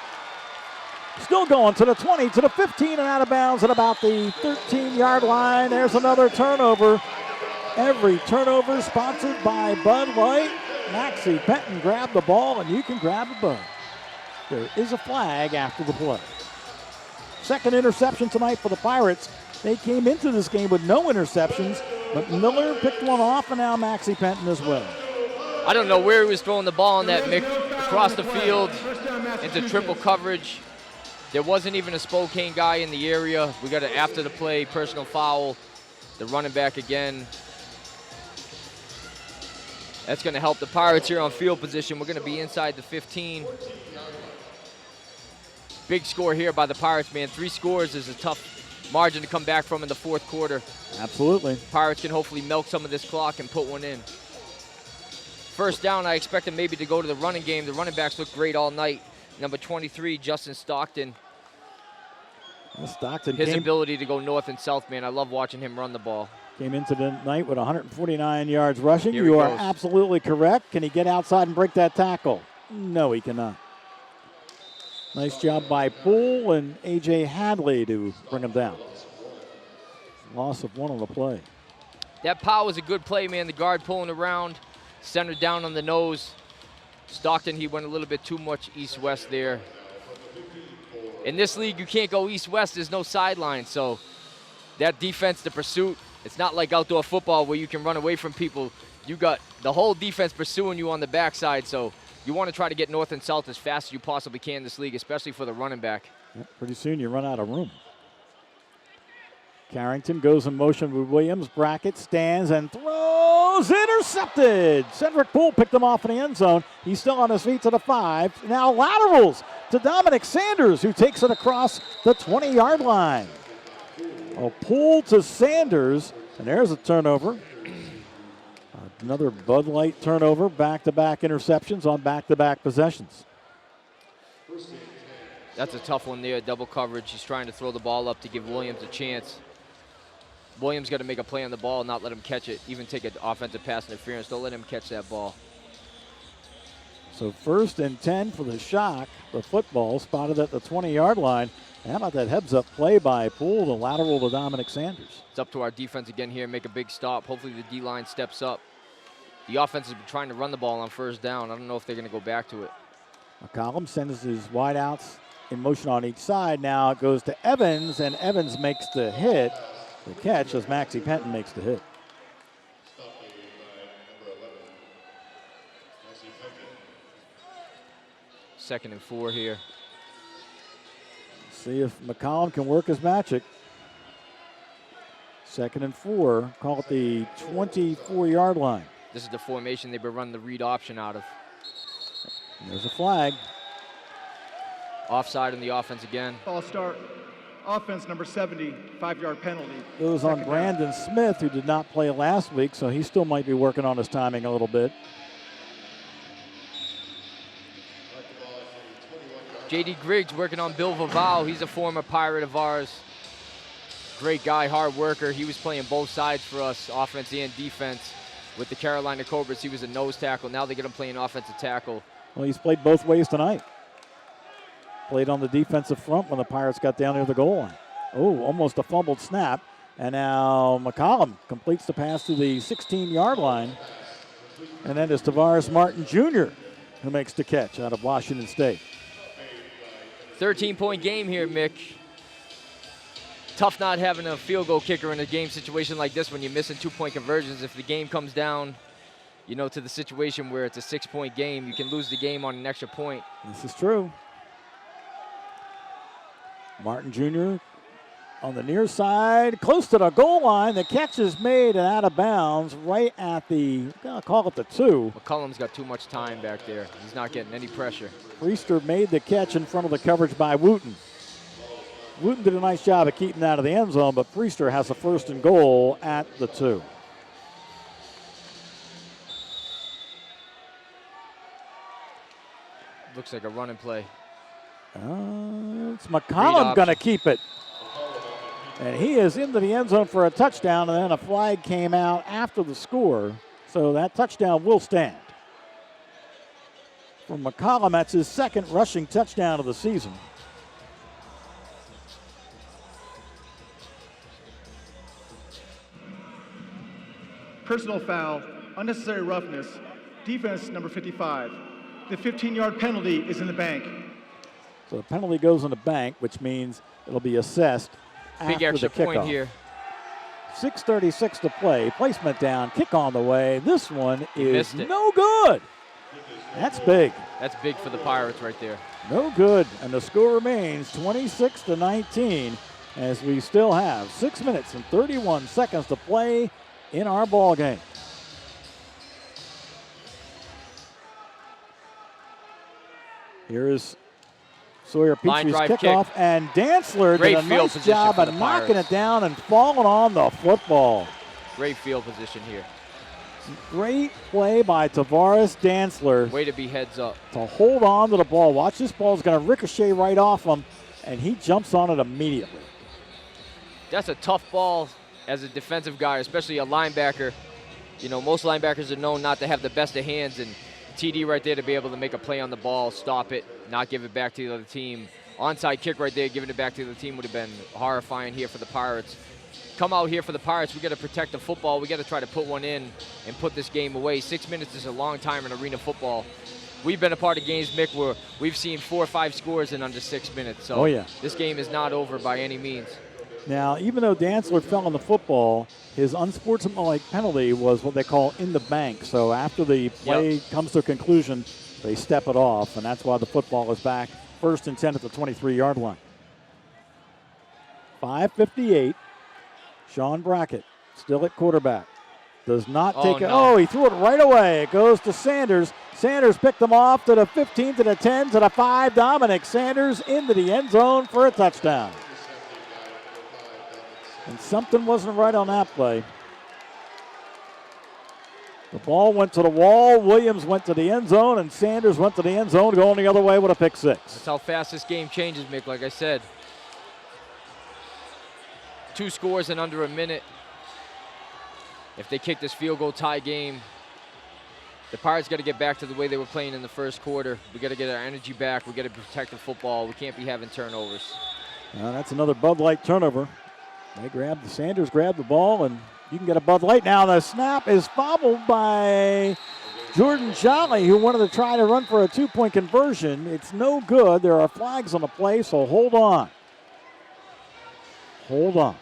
Still going to the 20, to the 15, and out of bounds at about the 13-yard line. There's another turnover. Every turnover sponsored by Bud Light. Maxie Penton grabbed the ball, and you can grab a bud. There is a flag after the play. 2nd interception tonight for the Pirates. They came into this game with no interceptions, but Miller picked one off, and now Maxie Penton as well.
I don't know where he was throwing the ball on that, Mick. Across the field into triple coverage. There wasn't even a Spokane guy in the area. We got an after the play personal foul. The running back again. That's going to help the Pirates here on field position. We're going to be inside the 15. Big score here by the Pirates, man. 3 scores is a tough margin to come back from in the 4th quarter.
Absolutely.
Pirates can hopefully milk some of this clock and put one in. 1st down, I expect them maybe to go to the running game. The running backs look great all night. Number 23, Justin Stockton.
Stockton
His ability to go north and south, man. I love watching him run the ball.
Came into the night with 149 yards rushing.
Here
you
he
are
goes.
absolutely correct. Can he get outside and break that tackle? No, he cannot. Nice job by Poole and A.J. Hadley to bring him down. Loss of 1 on the play.
That power was a good play, man. The guard pulling around, centered down on the nose. Stockton, he went a little bit too much east-west there. In this league, you can't go east-west. There's no sideline, so that defense, the pursuit, it's not like outdoor football where you can run away from people. You got the whole defense pursuing you on the backside, so You want to try to get north and south as fast as you possibly can in this league, especially for the running back.
Yep, pretty soon you run out of room. Carrington goes in motion with Williams. Brackett stands and throws. Intercepted. Cedric Poole picked him off in the end zone. He's still on his feet to the 5. Now laterals to Dominic Sanders, who takes it across the 20-yard line. A Poole to Sanders, and there's a turnover. Another Bud Light turnover. Back-to-back interceptions on back-to-back possessions.
That's a tough one there, double coverage. He's trying to throw the ball up to give Williams a chance. Williams got to make a play on the ball, not let him catch it, even take an offensive pass interference. Don't let him catch that ball.
So 1st and 10 for the Shock. The football spotted at the 20-yard line. How about that heads-up play by Poole, the lateral to Dominic Sanders?
It's up to our defense again here, make a big stop. Hopefully the D-line steps up. The offense has been trying to run the ball on 1st down. I don't know if they're going to go back to it.
McCollum sends his wideouts in motion on each side. Now it goes to Evans, and Evans makes the hit. The catch as Maxie Penton makes the hit.
Second and 4 here.
See if McCollum can work his magic. 2nd and 4. Call it the 24-yard line.
This is the formation they've been running the read option out of.
And there's a flag.
Offside on the offense again.
False start. Offense number 70, 5-yard penalty.
Goes on Brandon Smith, who did not play last week, so he still might be working on his timing a little bit.
J.D. Griggs working on Bill Vaval. He's a former Pirate of ours. Great guy, hard worker. He was playing both sides for us, offense and defense. With the Carolina Cobras, he was a nose tackle. Now they get him playing offensive tackle.
Well, he's played both ways tonight. Played on the defensive front when the Pirates got down near the goal line. Oh, almost a fumbled snap. And now McCollum completes the pass to the 16-yard line. And then it's Tavares Martin Jr. who makes the catch out of Washington State.
13-point game here, Mick. Tough not having a field goal kicker in a game situation like this when you're missing 2-point conversions. If the game comes down, you know, to the situation where it's a 6-point game, you can lose the game on an extra point.
This is true. Martin Jr. on the near side, close to the goal line. The catch is made and out of bounds right at the, I'll call it the 2.
McCollum's got too much time back there. He's not getting any pressure.
Priester made the catch in front of the coverage by Wooten. Wooten did a nice job of keeping that out of the end zone, but Priester has a 1st and goal at the 2.
Looks like a running play.
It's McCollum going to keep it. And he is into the end zone for a touchdown, and then a flag came out after the score. So that touchdown will stand. For McCollum, that's his 2nd rushing touchdown of the season.
Personal foul, unnecessary roughness, defense number 55. The 15-yard penalty is in the bank.
So the penalty goes in the bank, which means it'll be assessed
Big
after
extra
the kickoff.
point here.
6:36 to play. Placement down, kick on the way. This one is
Missed it.
no good. That's big.
That's big for the Pirates right there.
No good, and the score remains 26-19 as we still have 6 minutes and 31 seconds to play in our ball game. Here is Sawyer
Line
Petrie's
drive
kickoff,
kick.
and Dantzler
Great
did a
field
nice
position
job
for
of
the
knocking
Pirates.
it down and falling on the football.
Great field position here.
Great play by Tavares Dantzler.
Way to be heads up.
To hold on to the ball. Watch, this ball is going to ricochet right off him, and he jumps on it immediately.
That's a tough ball as a defensive guy, especially a linebacker. You know, most linebackers are known not to have the best of hands, and TD right there to be able to make a play on the ball, stop it, not give it back to the other team. Onside kick right there, giving it back to the team would have been horrifying here for the Pirates. Come out here for the Pirates. We got to protect the football. We got to try to put one in and put this game away. 6 minutes is a long time in arena football. We've been a part of games, Mick, where we've seen 4 or 5 scores in under 6 minutes. So
oh, yeah.
This game is not over by any means.
Now, even though Dantzler fell on the football, his unsportsmanlike penalty was what they call in the bank. So after the play comes to a conclusion, they step it off, and that's why the football is back 1st and 10 at the 23-yard line. 5:58. Sean Brackett still at quarterback. Does not take it.
No.
Oh, he threw it right away. It goes to Sanders. Sanders picked him off to the 15, to the 10, to the 5. Dominic Sanders into the end zone for a touchdown. And something wasn't right on that play. The ball went to the wall. Williams went to the end zone, and Sanders went to the end zone, going the other way with a pick six.
That's how fast this game changes, Mick, like I said. 2 scores in under a minute. If they kick this field goal tie game, the Pirates got to get back to the way they were playing in the first quarter. We got to get our energy back. We got to protect the football. We can't be having turnovers.
That's another Bud Light turnover. Sanders grabbed the ball, and you can get a Bud Light. Now the snap is fumbled by Jordan Jolly, who wanted to try to run for a 2-point conversion. It's no good. There are flags on the play, so hold on. Hold on.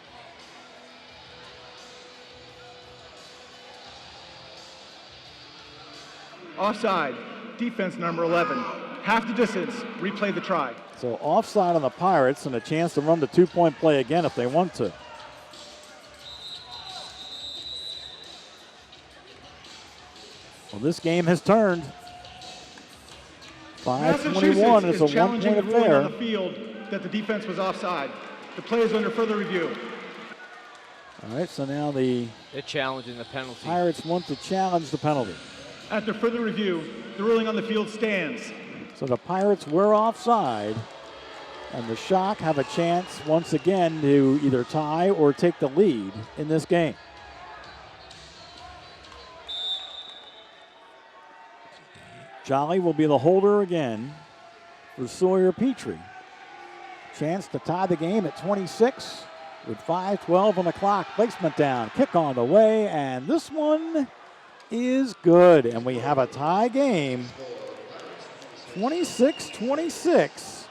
Offside, defense number 11. Half the distance, replay the try.
So offside on the Pirates and a chance to run the 2-point play again if they want to. Well, this game has turned. 5:21, it's a 1-point affair.
On the field that the defense was offside. The play is under further review.
All right, so now
they're challenging the penalty.
Pirates want to challenge the penalty.
After further review, the ruling on the field stands.
So the Pirates were offside, and the Shock have a chance once again to either tie or take the lead in this game. Jolly will be the holder again for Sawyer Petrie. Chance to tie the game at 26 with 5:12 on the clock. Placement down, kick on the way, and this one is good. And we have a tie game, 26-26.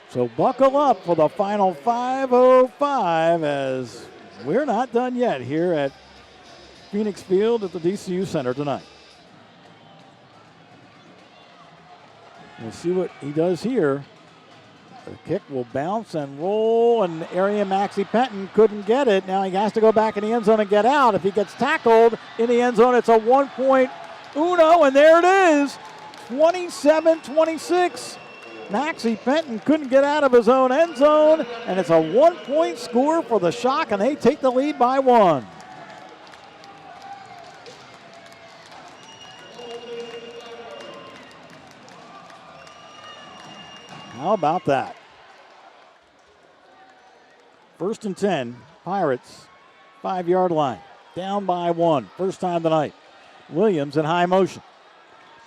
So buckle up for the final 5:05 as we're not done yet here at Phoenix Field at the DCU Center tonight. We'll see what he does here. The kick will bounce and roll, and area Maxie Penton couldn't get it. Now he has to go back in the end zone and get out. If he gets tackled in the end zone, it's a 1-point uno, and there it is, 27-26. Maxie Penton couldn't get out of his own end zone, and it's a 1-point score for the Shock, and they take the lead by 1. How about that? 1st and 10, Pirates, 5-yard line. Down by 1, first time tonight. Williams in high motion.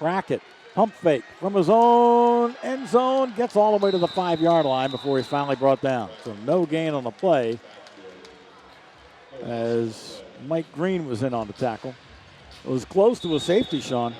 Brackett, pump fake from his own end zone, gets all the way to the 5-yard line before he's finally brought down. So no gain on the play as Mike Green was in on the tackle. It was close to a safety, Sean.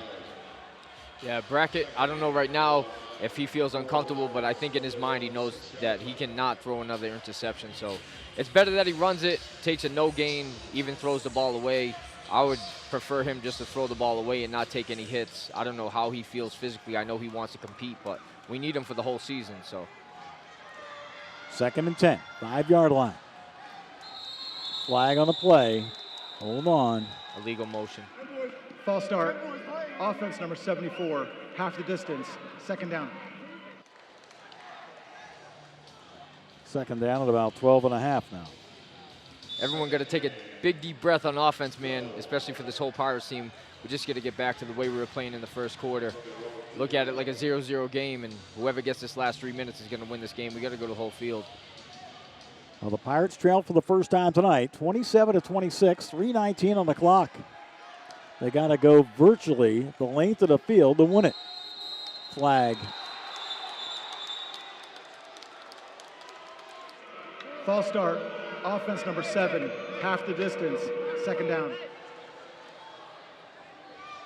Yeah, Brackett, I don't know right now if he feels uncomfortable, but I think in his mind he knows that he cannot throw another interception. So it's better that he runs it, takes a no gain, even throws the ball away. I would prefer him just to throw the ball away and not take any hits. I don't know how he feels physically. I know he wants to compete, but we need him for the whole season. So
2nd and 10, 5-yard line. Flag on the play. Hold on.
Illegal motion.
False start. Offense number 74. Half the distance. 2nd down.
2nd down at about 12 and a half now.
Everyone got to take a big, deep breath on offense, man, especially for this whole Pirates team. We just got to get back to the way we were playing in the first quarter. Look at it like a 0-0 game, and whoever gets this last 3 minutes is going to win this game. We got to go the whole field.
Well, the Pirates trail for the first time tonight, 27-26, 3:19 on the clock. They got to go virtually the length of the field to win it. Flag.
False start. Offense number 7. Half the distance. 2nd down.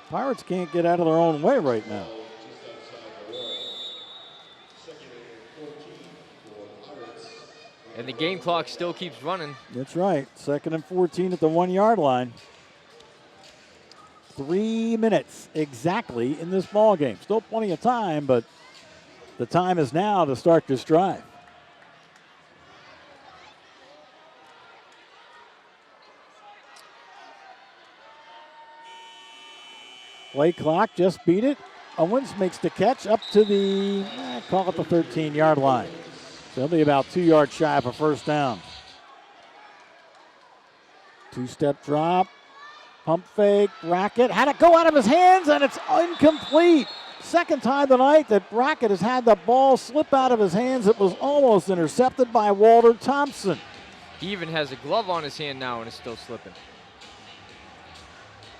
Pirates can't get out of their own way right now.
And the game clock still keeps running.
That's right. 2nd and 14 at the 1-yard line. 3 minutes exactly in this ball game. Still plenty of time, but the time is now to start this drive. Play clock just beat it. Owens makes the catch up to the, call it the 13-yard line. So he'll be about 2 yards shy of a first down. 2-step drop, pump fake, Brackett. Had it go out of his hands, and it's incomplete. Second time tonight that Brackett has had the ball slip out of his hands. It was almost intercepted by Walter Thompson.
He even has a glove on his hand now and is still slipping.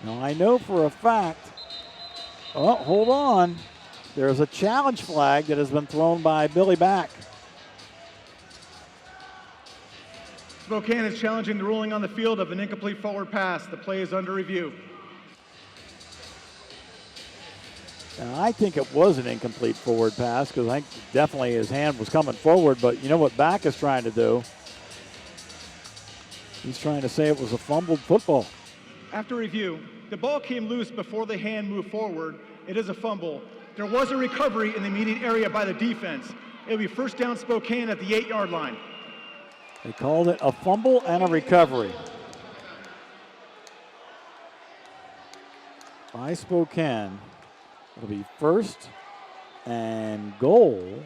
Now I know for a fact, oh, hold on. There's a challenge flag that has been thrown by Billy Back.
Spokane is challenging the ruling on the field of an incomplete forward pass. The play is under review.
Now, I think it was an incomplete forward pass because I think definitely his hand was coming forward, but you know what Back is trying to do? He's trying to say it was a fumbled football.
After review, the ball came loose before the hand moved forward. It is a fumble. There was a recovery in the immediate area by the defense. It'll be first down Spokane at the 8-yard line.
They called it a fumble and a recovery. By Spokane. It'll be first and goal.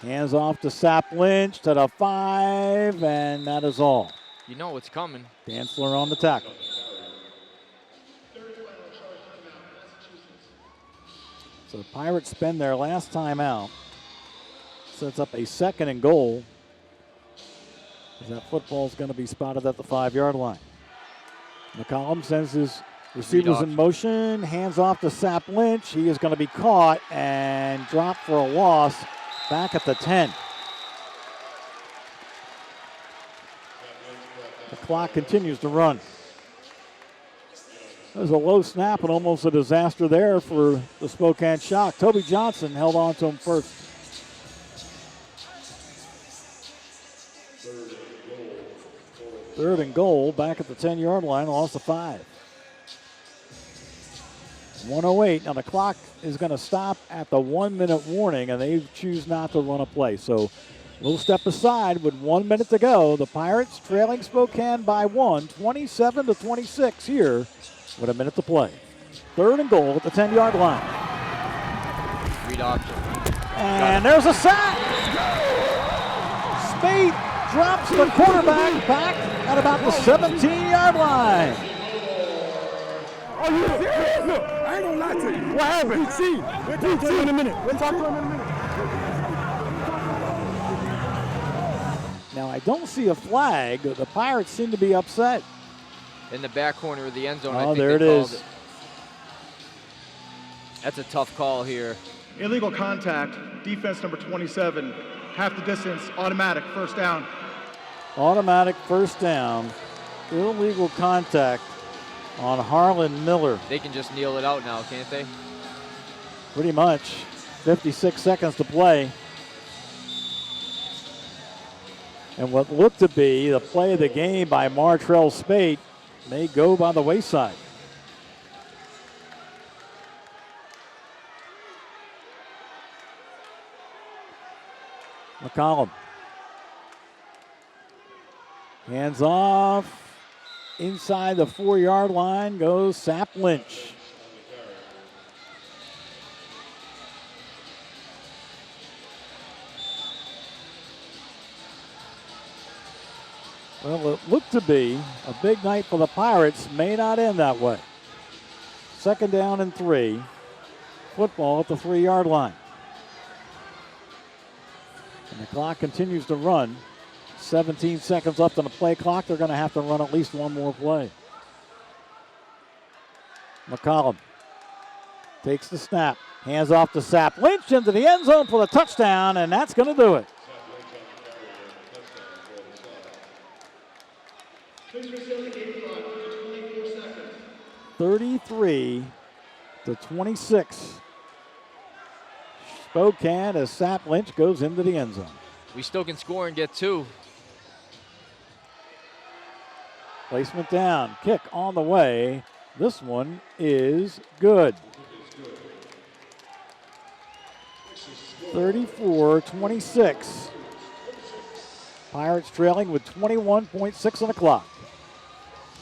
Hands off to Sap Lynch to the 5, and that is all.
You know what's coming.
Dantzler on the tackle. So the Pirates spend their last time out. Sets up a 2nd and goal. That football is going to be spotted at the 5-yard line. McCollum sends his receivers in motion. Hands off to Sap Lynch. He is going to be caught and dropped for a loss back at the 10. The clock continues to run. There's a low snap and almost a disaster there for the Spokane Shock. Toby Johnson held on to him first. Third and goal, back at the 10-yard line, lost to 5. 1:08. Now the clock is going to stop at the 1-minute warning, and they choose not to run a play. So we'll step aside with 1 minute to go. The Pirates trailing Spokane by 1, 27-26 here with a minute to play. Third and goal at the 10-yard line.
Read option.
And there's a sack. Spade drops the quarterback back at about the 17-yard line.
Are you serious? Look, I ain't gonna lie to you. What happened? We'll talk to him in a minute.
Now, I don't see a flag. The Pirates seem to be upset.
In the back corner of the end zone, I
Oh,
think
there it is.
It. That's a tough call here.
Illegal contact, defense number 27. Half the distance, automatic, first down.
Automatic first down. Illegal contact on Harlan Miller.
They can just kneel it out now, can't they?
Pretty much. 56 seconds to play. And what looked to be the play of the game by Martrell Spate may go by the wayside. McCollum. Hands off. Inside the 4-yard line goes Sap Lynch. Well, it looked to be a big night for the Pirates. May not end that way. 2nd down and 3. Football at the 3-yard line. And the clock continues to run. 17 seconds left on the play clock. They're going to have to run at least one more play. McCollum takes the snap. Hands off to Sap Lynch into the end zone for the touchdown, and that's going to do it. 33-26. Spokane as Sap Lynch goes into the end zone.
We still can score and get 2.
Placement down, kick on the way. This one is good. 34-26. Pirates trailing with 21.6 on the clock.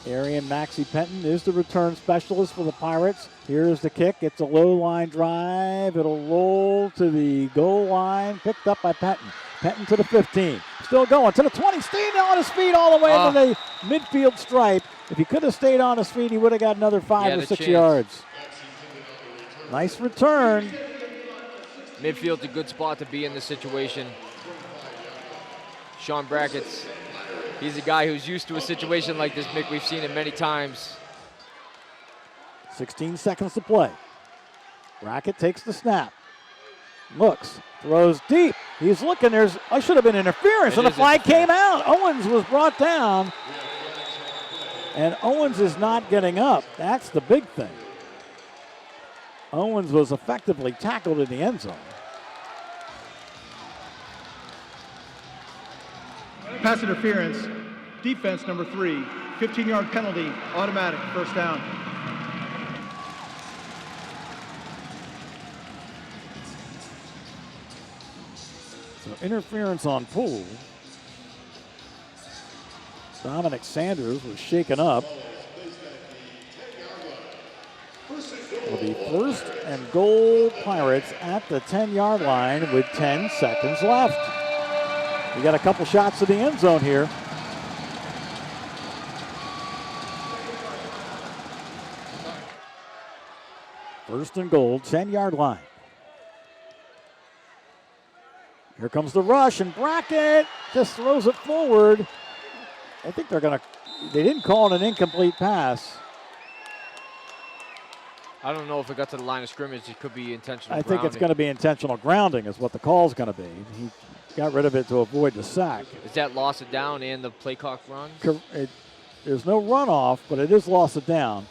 Arian Maxey Penton is the return specialist for the Pirates. Here's the kick. It's a low line drive. It'll roll to the goal line. Picked up by Penton. Penton to the 15. Still going to the 20. Staying on his feet all the way to the midfield stripe. If he could have stayed on his feet, he would have got another 5 or 6 yards. Nice return.
Midfield's a good spot to be in this situation. Sean Brackett's, he's a guy who's used to a situation like this, Mick. We've seen it many times.
16 seconds to play. Brackett takes the snap. Looks, throws deep. He's looking. I should have been interference, and the flag came out. Owens was brought down, and Owens is not getting up. That's the big thing. Owens was effectively tackled in the end zone.
Pass interference, defense number 3, 15-yard penalty, automatic, first down.
So interference on Poole. Dominic Sanders was shaken up. It'll be first and goal Pirates at the 10-yard line with 10 seconds left. We got a couple shots to the end zone here. First and goal, 10-yard line. Here comes the rush, and Brackett just throws it forward. I think they didn't call it an incomplete pass.
I don't know if it got to the line of scrimmage. It could be intentional
I think
grounding.
it's going to be intentional grounding is what the call's going to be. He got rid of it to avoid the sack.
Is that loss of down and the play clock run?
There's no runoff, but it is loss of down.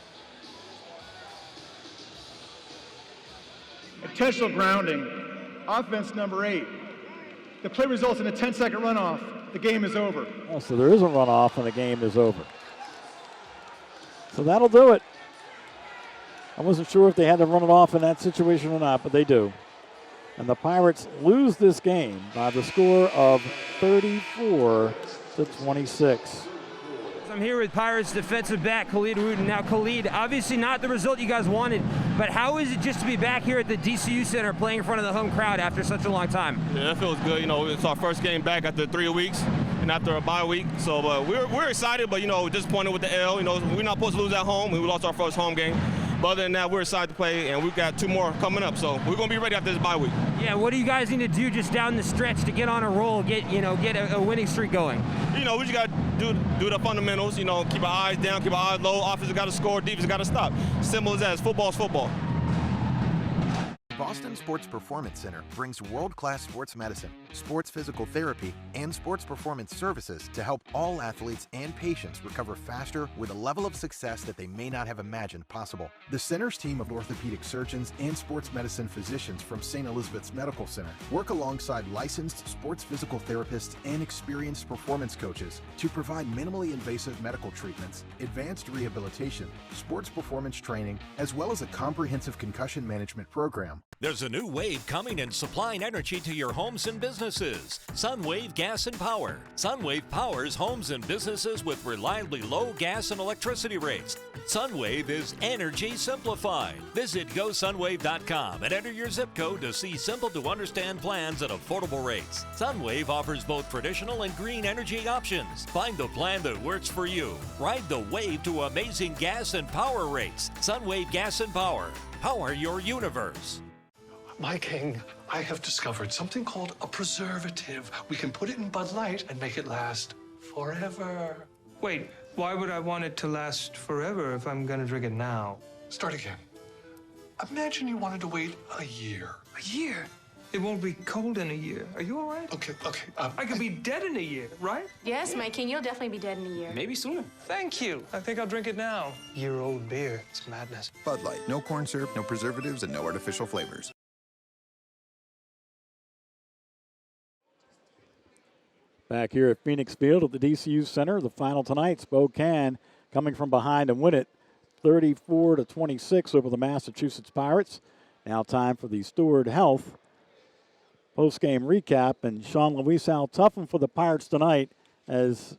Intentional grounding, offense number 8. The play results in a 10-second runoff. The game is over.
Oh, so there is a runoff and the game is over. So that'll do it. I wasn't sure if they had to run it off in that situation or not, but they do. And the Pirates lose this game by the score of 34-26.
I'm here with Pirates defensive back Khalid Wooten. Now, Khalid, obviously not the result you guys wanted, but how is it just to be back here at the DCU Center playing in front of the home crowd after such a long time?
Yeah, it feels good. You know, it's our first game back after 3 weeks and after a bye week. So we're excited, but, you know, disappointed with the L. You know, we're not supposed to lose at home. We lost our first home game. But other than that, we're excited to play, and we've got 2 more coming up. So we're going to be ready after this bye week.
Yeah, what do you guys need to do just down the stretch to get on a roll, get a winning streak going?
You know, we just got to do the fundamentals. You know, keep our eyes down, keep our eyes low. Offense got to score, defense got to stop. Simple as that. Football's football.
Boston Sports Performance Center brings world-class sports medicine, sports physical therapy, and sports performance services to help all athletes and patients recover faster with a level of success that they may not have imagined possible. The center's team of orthopedic surgeons and sports medicine physicians from St. Elizabeth's Medical Center work alongside licensed sports physical therapists and experienced performance coaches to provide minimally invasive medical treatments, advanced rehabilitation, sports performance training, as well as a comprehensive concussion management program.
There's a new wave coming in supplying energy to your homes and businesses. Sunwave Gas and Power. Sunwave powers homes and businesses with reliably low gas and electricity rates. Sunwave is energy simplified. Visit GoSunwave.com and enter your zip code to see simple-to-understand plans at affordable rates. Sunwave offers both traditional and green energy options. Find the plan that works for you. Ride the wave to amazing gas and power rates. Sunwave Gas and Power. Power your universe.
My king, I have discovered something called a preservative. We can put it in Bud Light and make it last forever.
Wait, why would I want it to last forever if I'm gonna drink it now?
Start again. Imagine you wanted to wait a year.
A year? It won't be cold in a year. Are you all right?
Okay.
I could be dead in a year, right?
Yes, my king, you'll definitely be dead in a year.
Maybe sooner. Thank you. I think I'll drink it now. Year-old beer. It's madness.
Bud Light. No corn syrup, no preservatives, and no artificial flavors.
Back here at Phoenix Field at the DCU Center, the final tonight, Spokane coming from behind and win it 34-26 over the Massachusetts Pirates. Now time for the Steward Health post-game recap. And Sean Luis, how tough one for the Pirates tonight as,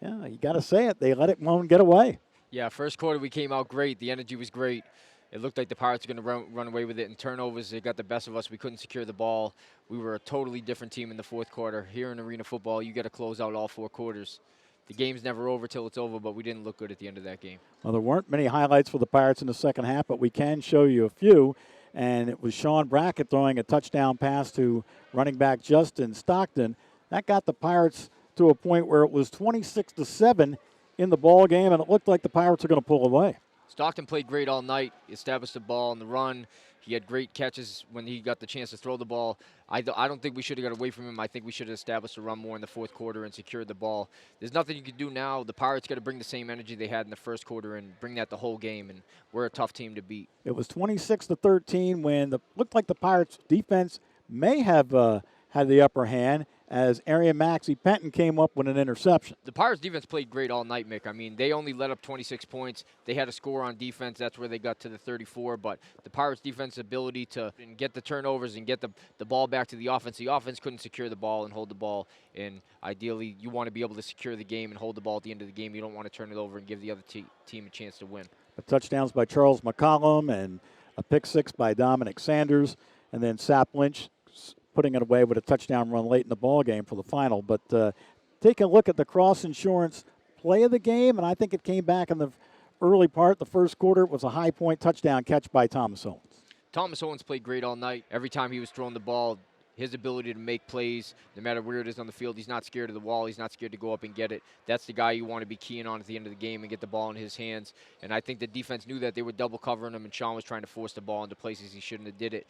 yeah, you got to say it, they let it won't get away.
Yeah, first quarter we came out great. The energy was great. It looked like the Pirates were going to run away with it. In turnovers, they got the best of us. We couldn't secure the ball. We were a totally different team in the fourth quarter. Here in arena football, you got to close out all 4 quarters. The game's never over till it's over, but we didn't look good at the end of that game.
Well, there weren't many highlights for the Pirates in the second half, but we can show you a few. And it was Sean Brackett throwing a touchdown pass to running back Justin Stockton. That got the Pirates to a point where it was 26-7 in the ball game, and it looked like the Pirates were going to pull away.
Stockton played great all night. He established the ball on the run. He had great catches when he got the chance to throw the ball. I don't think we should have got away from him. I think we should have established the run more in the fourth quarter and secured the ball. There's nothing you can do now. The Pirates got to bring the same energy they had in the first quarter and bring that the whole game, and we're a tough team to beat.
It was 26-13 when looked like the Pirates defense may have had the upper hand as Arian Maxey Penton came up with an interception.
The Pirates defense played great all night, Mick. I mean, they only let up 26 points. They had a score on defense. That's where they got to the 34. But the Pirates defense ability to get the turnovers and get the ball back to the offense couldn't secure the ball and hold the ball. And ideally, you want to be able to secure the game and hold the ball at the end of the game. You don't want to turn it over and give the other team a chance to win.
The touchdowns by Charles McCollum and a pick six by Dominic Sanders, and then Sap Lynch putting it away with a touchdown run late in the ball game for the final. But take a look at the Cross Insurance play of the game, and I think it came back in the early part. The first quarter, it was a high point touchdown catch by Thomas Owens.
Thomas Owens played great all night. Every time he was throwing the ball, his ability to make plays, no matter where it is on the field, he's not scared of the wall. He's not scared to go up and get it. That's the guy you want to be keying on at the end of the game and get the ball in his hands. And I think the defense knew that they were double covering him, and Sean was trying to force the ball into places he shouldn't have did it.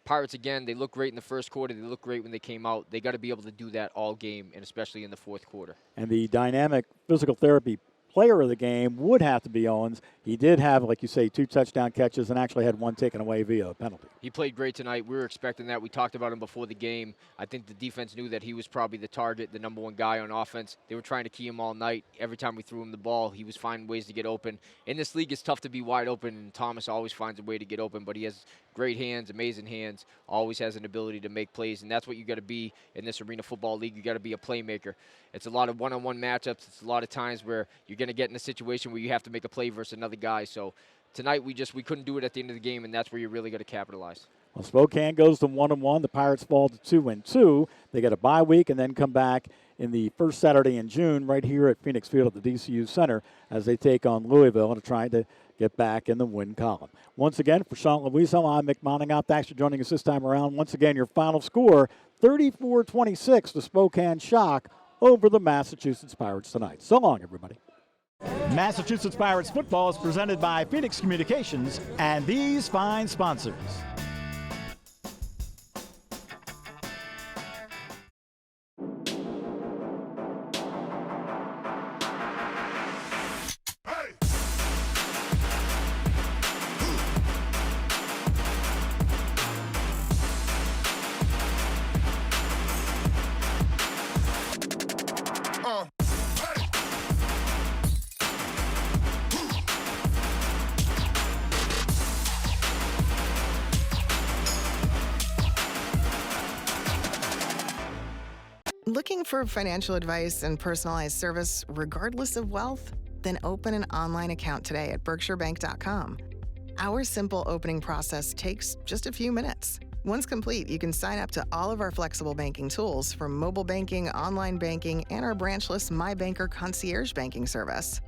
Pirates, again, they look great in the first quarter. They look great when they came out. They got to be able to do that all game, and especially in the fourth quarter.
And the dynamic physical therapy player of the game would have to be Owens. He did have, like you say, 2 touchdown catches and actually had 1 taken away via a penalty.
He played great tonight. We were expecting that. We talked about him before the game. I think the defense knew that he was probably the target, the number 1 guy on offense. They were trying to key him all night. Every time we threw him the ball, he was finding ways to get open. In this league, it's tough to be wide open, and Thomas always finds a way to get open, but he has great hands, amazing hands, always has an ability to make plays, and that's what you got to be in this arena football league. You got to be a playmaker. It's a lot of one-on-one matchups. It's a lot of times where you're going to get in a situation where you have to make a play versus another guy. So tonight we couldn't do it at the end of the game, and that's where you really got to capitalize.
Well, Spokane goes to 1-1. The Pirates fall to 2-2. They get a bye week and then come back in the first Saturday in June right here at Phoenix Field at the DCU Center as they take on Louisville and are trying to get back in the win column. Once again, for Sean Luiso, I'm Mick Moningout. Thanks for joining us this time around. Once again, your final score, 34-26, the Spokane Shock over the Massachusetts Pirates tonight. So long, everybody.
Massachusetts Pirates football is presented by Phoenix Communications and these fine sponsors.
Looking for financial advice and personalized service regardless of wealth? Then open an online account today at BerkshireBank.com. Our simple opening process takes just a few minutes. Once complete, you can sign up to all of our flexible banking tools from mobile banking, online banking, and our branchless My Banker concierge banking service.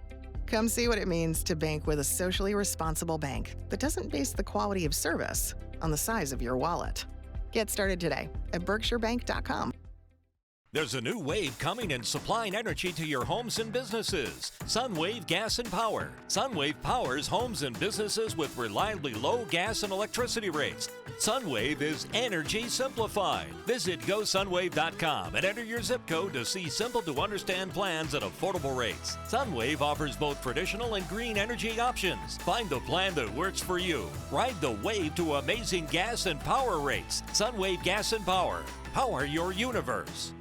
Come see what it means to bank with a socially responsible bank that doesn't base the quality of service on the size of your wallet. Get started today at BerkshireBank.com.
There's a new wave coming in supplying energy to your homes and businesses. Sunwave Gas and Power. Sunwave powers homes and businesses with reliably low gas and electricity rates. Sunwave is energy simplified. Visit GoSunwave.com and enter your zip code to see simple-to-understand plans at affordable rates. Sunwave offers both traditional and green energy options. Find the plan that works for you. Ride the wave to amazing gas and power rates. Sunwave Gas and Power. Power your universe.